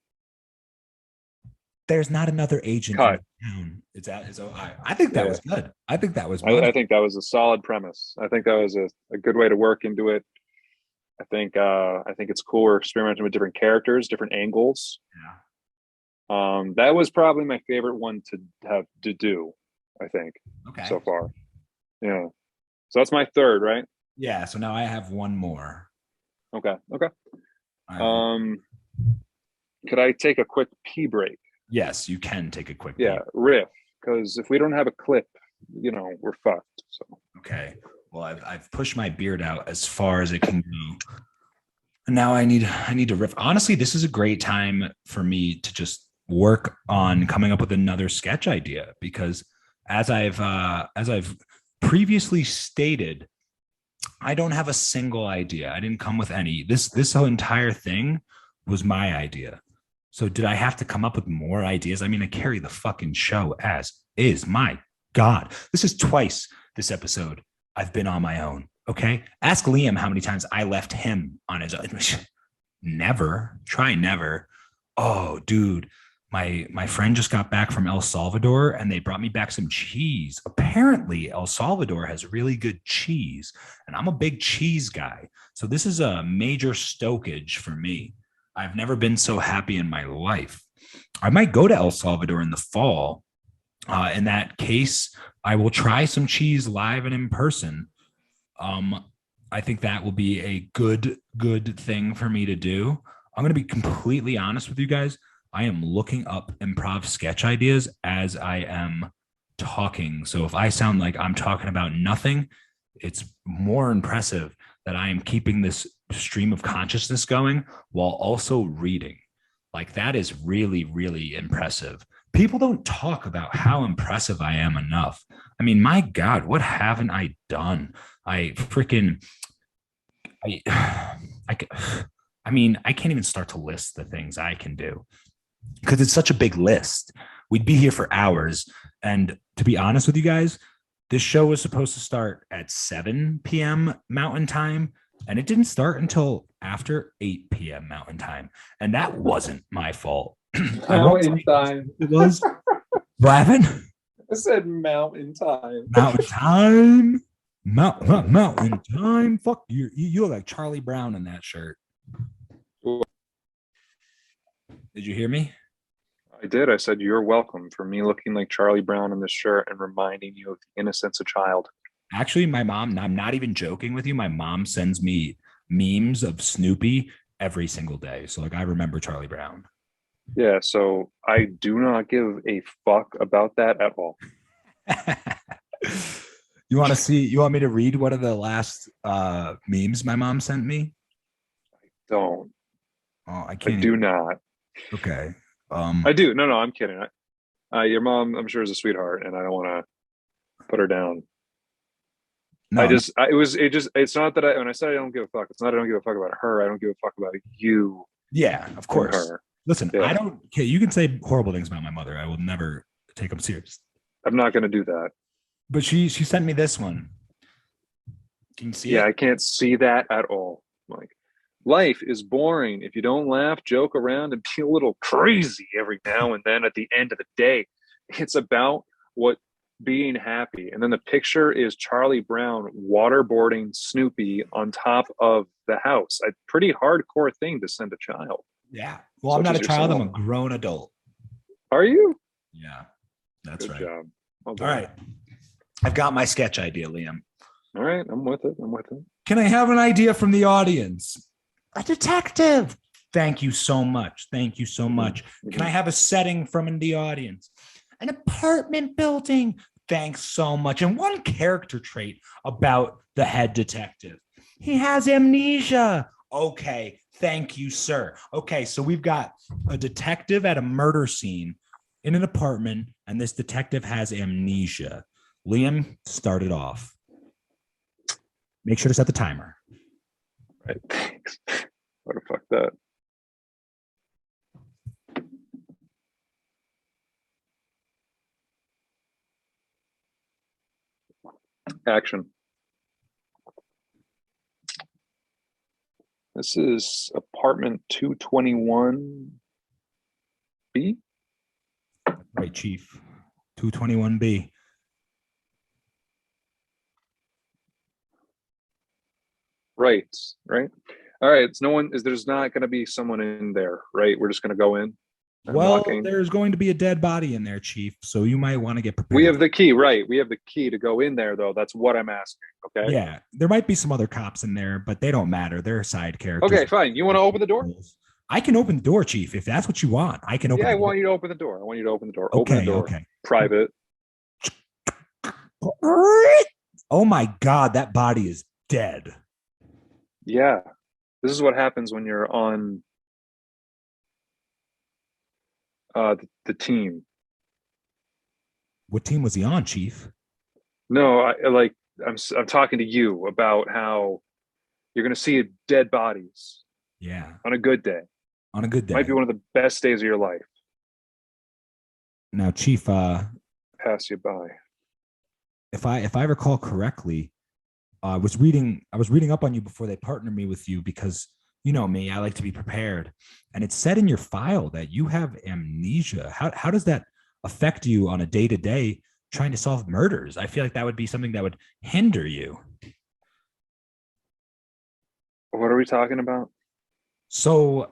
There's not another agent in Cut. town. It's at his OI. I think that was good. I think that was I money. think that was a solid premise. I think that was a good way to work into it. I think it's cool. We're experimenting with different characters, different angles. Yeah. That was probably my favorite one to have to do, I think, Okay. so far. Yeah. So that's my third, right? Yeah. So now I have one more. Okay. Okay. I Could I take a quick pee break? Yes, you can take a quick Yeah, peek. riff. Because if we don't have a clip, we're fucked. So Okay. Well, I've pushed my beard out as far as it can go. And now I need to riff. Honestly, this is a great time for me to just work on coming up with another sketch idea because as I've previously stated, I don't have a single idea. I didn't come with any. This whole entire thing was my idea. So did I have to come up with more ideas? I mean, I carry the fucking show as is. My God, this is twice this episode I've been on my own. Okay, ask Liam how many times I left him on his own. Never. Try never. Oh, dude, my friend just got back from El Salvador and they brought me back some cheese. Apparently, El Salvador has really good cheese, and I'm a big cheese guy. So this is a major stokage for me. I've never been so happy in my life. I might go to El Salvador in the fall. In that case, I will try some cheese live and in person. Um, I think that will be a good thing for me to do. I'm going to be completely honest with you guys. I am looking up improv sketch ideas as I am talking. So if I sound like I'm talking about nothing, it's more impressive that I am keeping this stream of consciousness going while also reading. Like that is really, really impressive. People don't talk about how impressive I am enough. I mean, my God, what haven't I done? I freaking, I, I, I mean, I can't even start to list the things I can do because it's such a big list. We'd be here for hours. And to be honest with you guys, this show was supposed to start at 7 p.m. Mountain Time, and it didn't start until after 8 p.m. Mountain Time. And that wasn't my fault. Mountain Time. It was. What happened? I said Mountain Time. Mountain Time. Mountain Time. Fuck you. You look like Charlie Brown in that shirt. Did you hear me? I did. I said, you're welcome for me looking like Charlie Brown in this shirt and reminding you of the innocence of child. Actually, my mom, I'm not even joking with you. My mom sends me memes of Snoopy every single day. So, like, I remember Charlie Brown. Yeah. So I do not give a fuck about that at all. You want me to read one of the last memes my mom sent me? Don't. Oh, I can't. I do not. Okay. I do. No, I'm kidding. Your mom, I'm sure, is a sweetheart, and I don't want to put her down. No, it's not that when I said I don't give a fuck, it's not I don't give a fuck about her. I don't give a fuck about you. Yeah, of course. Her. Listen, yeah. I don't care. You can say horrible things about my mother. I will never take them serious. I'm not going to do that. But she sent me this one. Can you see it? Yeah, I can't see that at all. Like, life is boring if you don't laugh, joke around, and be a little crazy every now and then at the end of the day. It's about what being happy. And then the picture is Charlie Brown waterboarding Snoopy on top of the house. A pretty hardcore thing to send a child. Yeah. Well, I'm not a child. I'm a grown adult. Are you? Yeah, that's Good right. job. All right. I've got my sketch idea, Liam. All right. I'm with it. Can I have an idea from the audience? A detective. Thank you so much. Thank you so much. Mm-hmm. Can I have a setting from the audience? An apartment building. Thanks so much. And one character trait about the head detective. He has amnesia. Okay. Thank you, sir. Okay. So we've got a detective at a murder scene in an apartment, and this detective has amnesia. Liam, start it off. Make sure to set the timer. Right. Thanks. What the fuck that? Action. This is apartment 221B. Right, Chief. 221B. Right. All right. It's no one is there's not going to be someone in there, right? We're just going to go in and Well, walk in. there's going to be a dead body in there, Chief. So you might want to get prepared. We have the key, right? We have the key to go in there, though. That's what I'm asking. Okay. Yeah, there might be some other cops in there, but they don't matter. They're side characters. Okay, fine. You want to open the door? I can open the door, Chief, if that's what you want. I can open. Yeah, I the door. want you to open the door. I want you to open the door. Okay, Open the door. okay. Private. Oh my God, that body is dead. Yeah. This is what happens when you're on the team. What team was he on, Chief? No, I'm talking to you about how you're going to see dead bodies. Yeah. On a good day. On a good day. Might be one of the best days of your life. Now, Chief, pass you by. If I recall correctly, I was reading up on you before they partnered me with you because you know me, I like to be prepared. And it said in your file that you have amnesia. How does that affect you on a day-to-day trying to solve murders? I feel like that would be something that would hinder you. What are we talking about? So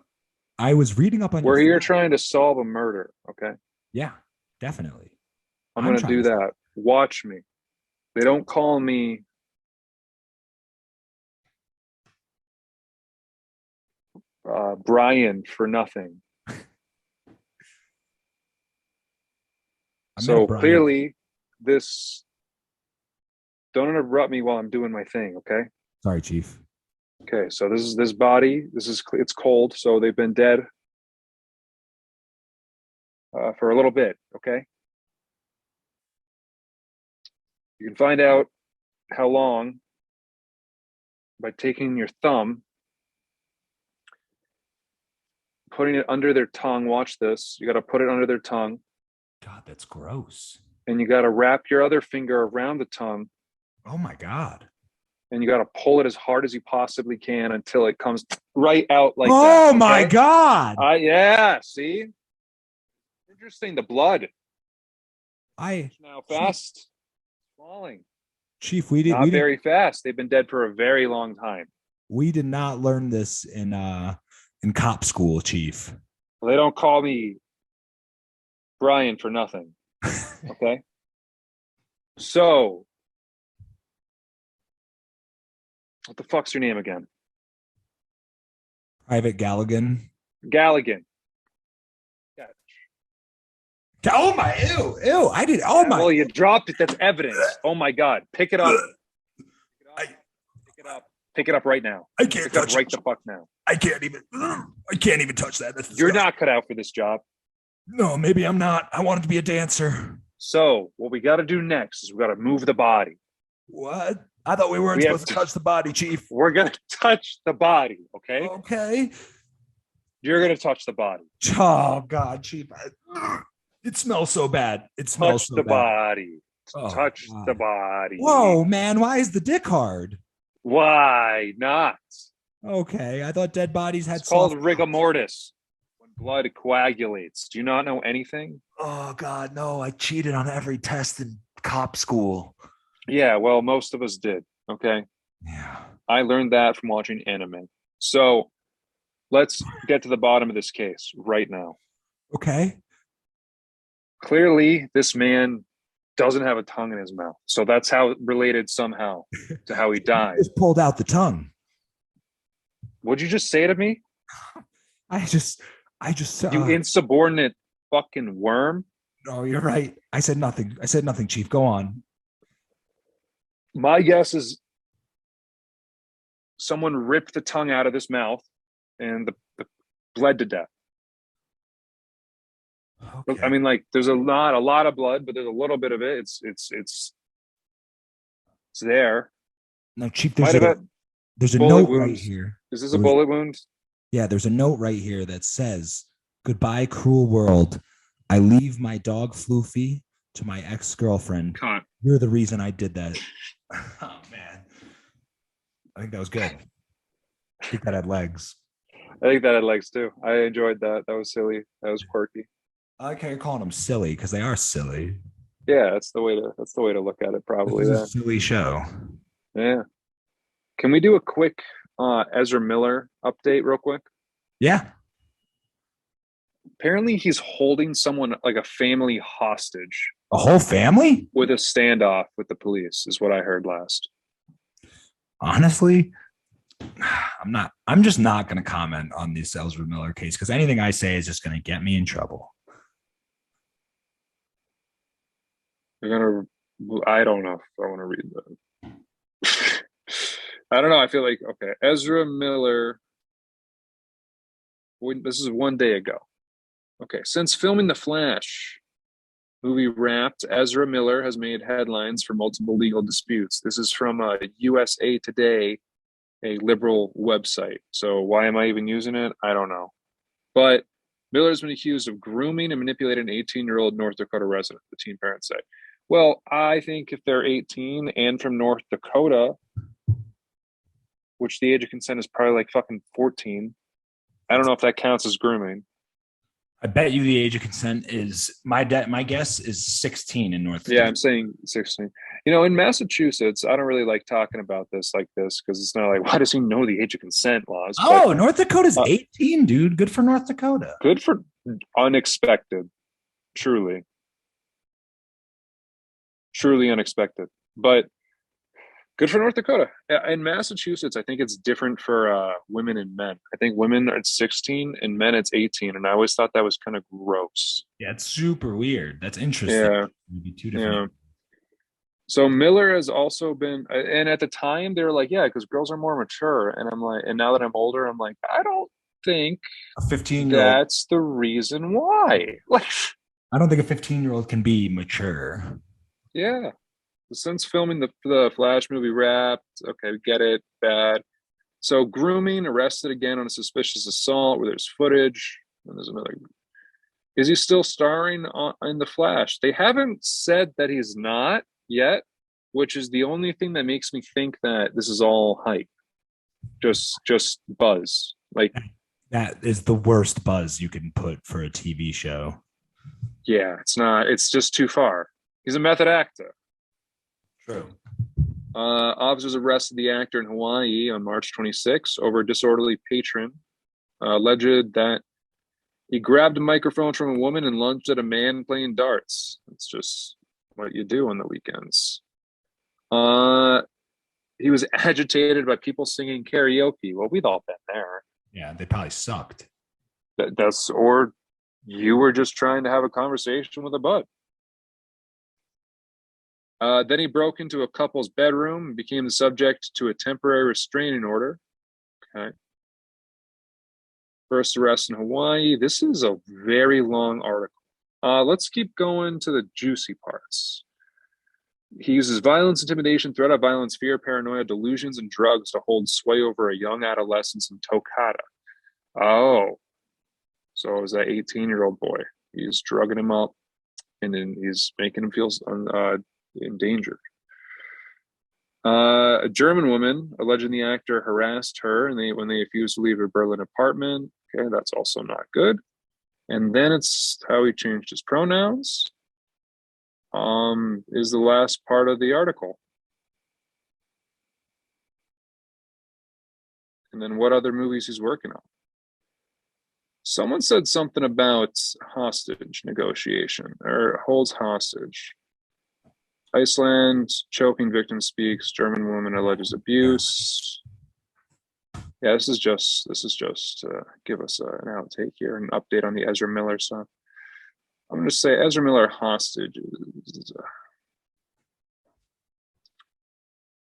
I was reading up on We're here trying to solve a murder, okay? Yeah, definitely. I'm going to do that. Watch me. They don't call me Brian for nothing. So clearly this, don't interrupt me while I'm doing my thing, okay? Sorry, Chief. Okay, so this body, it's cold, so they've been dead for a little bit, okay? You can find out how long by taking your thumb, putting it under their tongue. Watch this. You got to put it under their tongue. God, that's gross. And you got to wrap your other finger around the tongue. Oh my God. And you got to pull it as hard as you possibly can until it comes right out like that. Oh my God. Yeah, see? Interesting, the blood. Now fast. Falling. Chief, we not very fast. They've been dead for a very long time. We did not learn this in cop school, Chief. Well, they don't call me Brian for nothing. Okay. So, what the fuck's your name again? Private Galligan. Galligan. Oh my, ew. I did. Oh my. Well, you dropped it. That's evidence. Oh my God. Pick it up. Pick it up right now. I can't touch it. Right the fuck now. I can't even touch that. You're not cut out for this job. No, maybe I'm not. I wanted to be a dancer. So what we got to do next is we got to move the body. What? I thought we weren't supposed to touch the body, Chief. We're going to touch the body. Okay. Okay. You're going to touch the body. Oh God, Chief. It smells so bad. It smells so bad. Touch the body. Whoa, man. Why is the dick hard? Why not? Okay. I thought dead bodies had It's called rigor mortis. When blood coagulates. Do you not know anything? Oh, God, no. I cheated on every test in cop school. Yeah, well, most of us did. Okay. Yeah. I learned that from watching anime. So let's get to the bottom of this case right now. Okay. Clearly, this man doesn't have a tongue in his mouth. So that's how related somehow to how he died. He just pulled out the tongue. What'd you just say to me? I just you insubordinate fucking worm. No, you're right. I said nothing, Chief. Go on. My guess is someone ripped the tongue out of his mouth and the bled to death. Okay. I mean, like, there's not a lot of blood, but there's a little bit of it. It's there. No, Chief, there's a note right here. Is this a bullet wound? Yeah, there's a note right here that says, "Goodbye, cruel world. I leave my dog Floofy to my ex-girlfriend. You're the reason I did that." Oh man, I think that was good. I think that had legs. I think that had legs too. I enjoyed that. That was silly. That was quirky. I like how you're calling them silly because they are silly. Yeah, that's the way to look at it, This probably. is a Yeah. silly show. Yeah. Can we do a quick Ezra Miller update real quick? Yeah. Apparently he's holding someone like a family hostage A whole family? with a standoff with the police, is what I heard last. Honestly, I'm just not going to comment on this Ezra Miller case because anything I say is just going to get me in trouble. I don't know if I want to read that. I don't know. I feel like, okay, Ezra Miller. This is one day ago. Okay, since filming The Flash movie Wrapped, Ezra Miller has made headlines for multiple legal disputes. This is from USA Today, a liberal website. So why am I even using it? I don't know. But Miller has been accused of grooming and manipulating an 18-year-old North Dakota resident, the teen parents say. Well, I think if they're 18 and from North Dakota, which the age of consent is probably like fucking 14, I don't know if that counts as grooming. I bet you the age of consent is my guess is 16 in North Dakota. Yeah, I'm saying 16. You know, in Massachusetts, I don't really like talking about this like this because it's not like, why does he know the age of consent laws? Oh, but, North Dakota's 18, dude. Good for North Dakota. Good for unexpected. Truly. Truly unexpected. But good for North Dakota. In Massachusetts, I think it's different for women and men. I think women it's 16 and men it's 18. And I always thought that was kind of gross. Yeah, it's super weird. That's interesting. Yeah. Maybe two different. Yeah. So Miller has also been, and at the time they were like, yeah, because girls are more mature. And I'm like, and now that I'm older, I'm like, I don't think a 15-year-old. That's the reason why. Like, I don't think a 15-year-old can be mature. Yeah. Since filming the Flash movie Wrapped, okay, we get it, bad. So grooming, arrested again on a suspicious assault where there's footage. And there's another. Is he still starring in the Flash? They haven't said that he's not yet, which is the only thing that makes me think that this is all hype. Just buzz. Like that is the worst buzz you can put for a TV show. Yeah, it's not. It's just too far. He's a method actor. True. Officers arrested the actor in Hawaii on March 26 over a disorderly patron. Alleged that he grabbed a microphone from a woman and lunged at a man playing darts. It's just what you do on the weekends. He was agitated by people singing karaoke. Well, we've all been there. Yeah, they probably sucked. Or you were just trying to have a conversation with a bud. Then he broke into a couple's bedroom and became the subject to a temporary restraining order. Okay. First arrest in Hawaii. This is a very long article. Let's keep going to the juicy parts. He uses violence, intimidation, threat of violence, fear, paranoia, delusions, and drugs to hold sway over a young adolescent in Tokata. Oh. So it was that 18-year-old boy. He's drugging him up, and then he's making him feel endangered. A German woman alleging the actor harassed her and when they refused to leave her Berlin apartment. Okay, that's also not good. And then it's how he changed his pronouns. Is the last part of the article. And then what other movies he's working on. Someone said something about hostage negotiation or holds hostage. Iceland, choking victim speaks, German woman alleges abuse. Yeah, this is just give us an outtake here, an update on the Ezra Miller stuff. I'm going to say Ezra Miller hostage.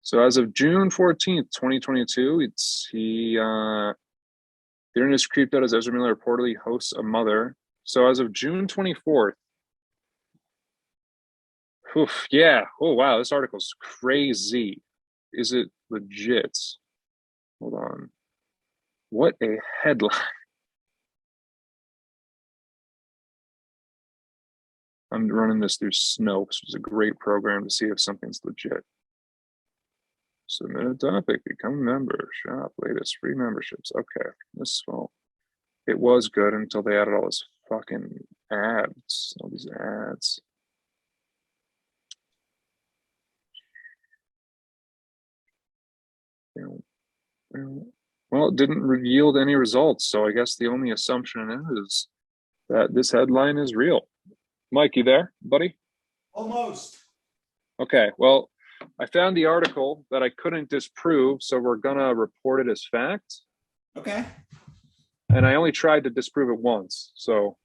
So as of June 14th, 2022, the internet is creeped out as Ezra Miller reportedly hosts a mother. So as of June 24th, oof, yeah. Oh, wow. This article's crazy. Is it legit? Hold on. What a headline. I'm running this through Snopes, which is a great program to see if something's legit. Submit a topic. Become a member. Shop. Latest free memberships. Okay. This well, it was good until they added all this fucking ads. All these ads. Well, it didn't yield any results, so I guess the only assumption is that this headline is real. Mike, you there, buddy? Almost. Okay, well, I found the article that I couldn't disprove, so we're gonna report it as fact. Okay. And I only tried to disprove it once. So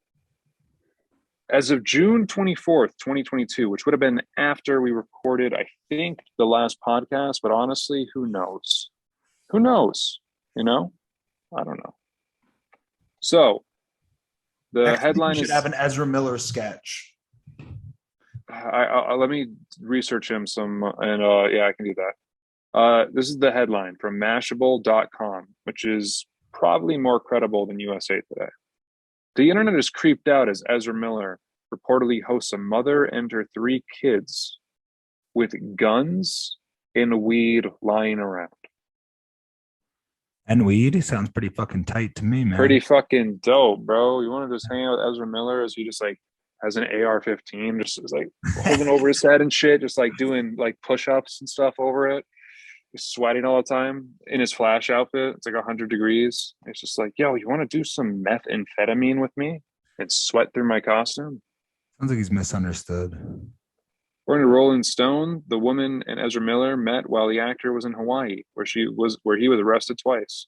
as of June 24th, 2022, which would have been after we recorded, I think, the last podcast, but honestly, who knows? Who knows? You know? I don't know. So the headline should have an Ezra Miller sketch. I let me research him some, and yeah, I can do that. This is the headline from Mashable.com, which is probably more credible than USA Today. The internet is creeped out as Ezra Miller reportedly hosts a mother and her 3 kids with guns and weed lying around. And weed sounds pretty fucking tight to me, man. Pretty fucking dope, bro. You want to just hang out with Ezra Miller as he just like has an AR-15, just is like holding over his head and shit, just like doing like push-ups and stuff over it. He's sweating all the time in his Flash outfit. It's like 100 degrees. It's just like, yo, you want to do some methamphetamine with me and sweat through my costume? Sounds like he's misunderstood. According to Rolling Stone, the woman and Ezra Miller met while the actor was in Hawaii, where he was arrested twice.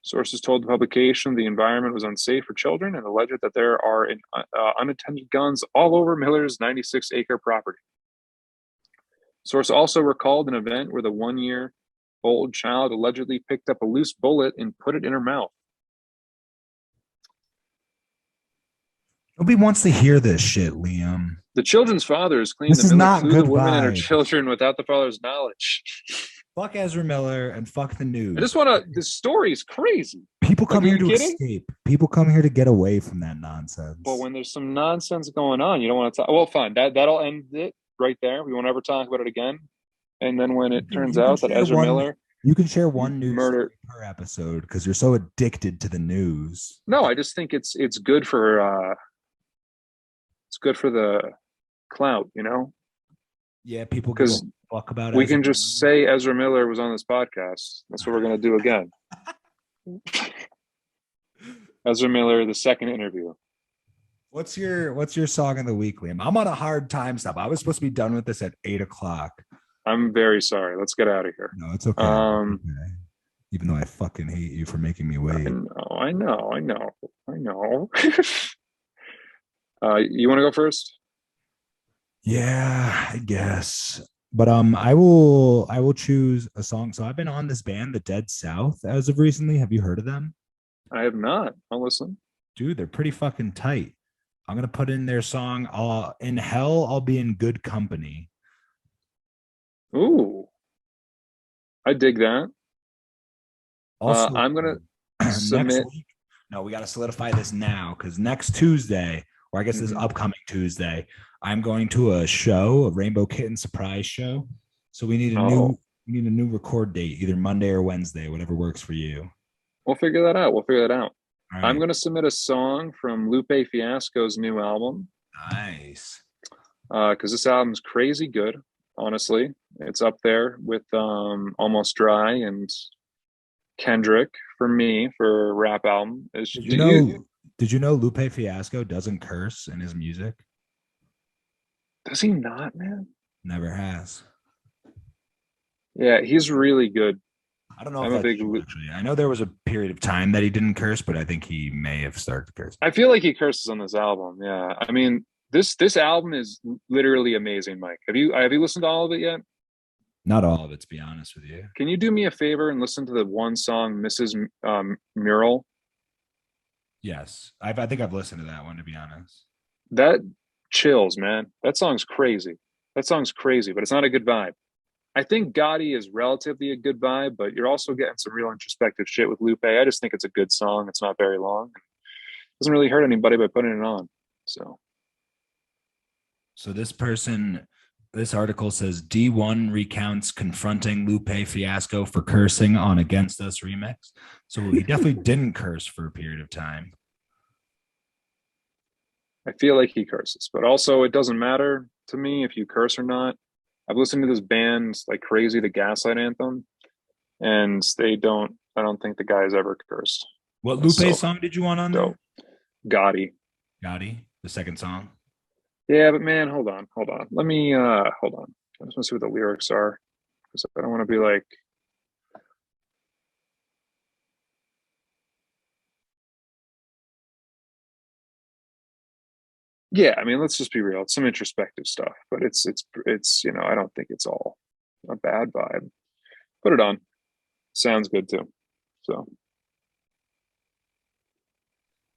Sources told the publication the environment was unsafe for children and alleged that there are unattended guns all over Miller's 96-acre property. Source also recalled an event where the 1-year-old child allegedly picked up a loose bullet and put it in her mouth. Nobody wants to hear this shit, Liam. The children's fathers claimed This is that Miller not flew good the woman and her vibes. children without the father's knowledge. Fuck Ezra Miller and fuck the news. I just want to. This story is crazy. People come Like, are here to you kidding? escape. People come here to get away from that nonsense. But when there's some nonsense going on, you don't want to talk. Well, fine. That'll end it right there. We won't ever talk about it again. And then when it turns out that Ezra Miller, you can share one news murder story per episode because you're so addicted to the news. No, I just think it's good for the clout, you know. Yeah, people give because a fuck about. we Ezra can just say Ezra Miller was on this podcast. That's what we're gonna do again. Ezra Miller, the second interview. What's your song of the week, Liam? I'm on a hard time stop. I was supposed to be done with this at 8:00. I'm very sorry. Let's get out of here. No, it's okay. It's okay. Even though I fucking hate you for making me wait. I know. You want to go first? Yeah, I guess. But I will choose a song. So I've been on this band, the Dead South, as of recently. Have you heard of them? I have not. I'll listen. Dude, they're pretty fucking tight. I'm gonna put in their song. In Hell, I'll Be in Good Company. Ooh, I dig that. Also, I'm gonna submit. Next week, no, we got to solidify this now because next Tuesday, or I guess this upcoming Tuesday, I'm going to a show, a Rainbow Kitten surprise show. So we need a new record date, either Monday or Wednesday, whatever works for you. We'll figure that out. Right. I'm going to submit a song from Lupe Fiasco's new album. Nice. Because this album's crazy good, honestly. It's up there with Almost Dry and Kendrick for me for a rap album. Did you know Lupe Fiasco doesn't curse in his music? Does he not, man? Never has. Yeah, he's really good. I don't know if that's true, actually. I know there was a period of time that he didn't curse, but I think he may have started to curse. I feel like he curses on this album. Yeah, I mean this album is literally amazing, Mike. Have you listened to all of it yet? Not all of it, to be honest with you. Can you do me a favor and listen to the one song, Mrs. Mural? Yes, I think I've listened to that one, to be honest. That chills, man. That song's crazy. But it's not a good vibe. I think Gotti is relatively a good vibe, but you're also getting some real introspective shit with Lupe. I just think it's a good song. It's not very long. It doesn't really hurt anybody by putting it on. So this person This article says D1 recounts confronting Lupe Fiasco for cursing on Against Us remix. So he definitely didn't curse for a period of time. I feel like he curses, but also it doesn't matter to me if you curse or not. I've listened to this band like crazy, the Gaslight Anthem, and I don't think the guy has ever cursed. What Lupe song did you want on there? Gotti. Gotti, the second song. Yeah, but man, hold on. Let me hold on. I just want to see what the lyrics are because I don't want to be like. Yeah, I mean, let's just be real. It's some introspective stuff, but it's I don't think it's all a bad vibe. Put it on. Sounds good too. So,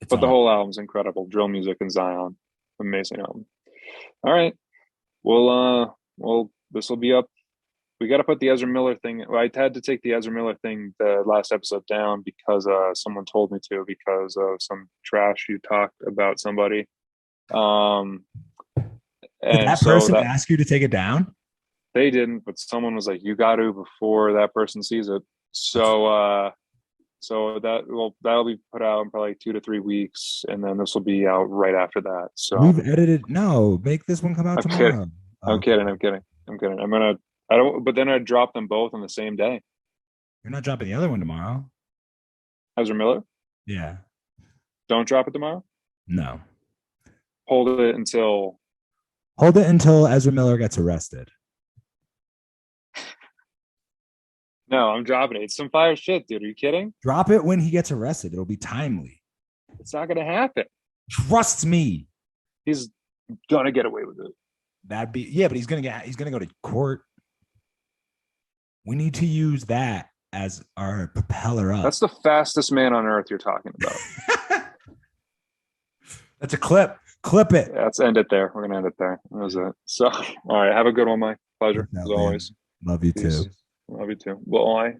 but the whole album's incredible. Drill music and Zion, amazing album. All right, well, this will be up. We got to put the Ezra Miller thing. I had to take the Ezra Miller thing the last episode down because someone told me to because of some trash you talked about somebody. Did that person ask you to take it down? They didn't, but someone was like, "You got to before that person sees it." So that'll be put out in probably 2 to 3 weeks, and then this will be out right after that. So we've edited. No, make this one come out tomorrow. Kidding. I'm kidding. But then I drop them both on the same day. You're not dropping the other one tomorrow. Ezra Miller? Yeah. Don't drop it tomorrow? No. Hold it until Ezra Miller gets arrested. No, I'm dropping it. It's some fire shit, dude. Are you kidding? Drop it when he gets arrested. It'll be timely. It's not gonna happen. Trust me. He's gonna get away with it. But he's gonna go to court. We need to use that as our propeller up. That's the fastest man on earth you're talking about. That's a clip. Clip it. Yeah, let's end it there. We're gonna end it there. That was it. So, all right. Have a good one, Mike. Pleasure as always. Love you too. Love you too. Bye.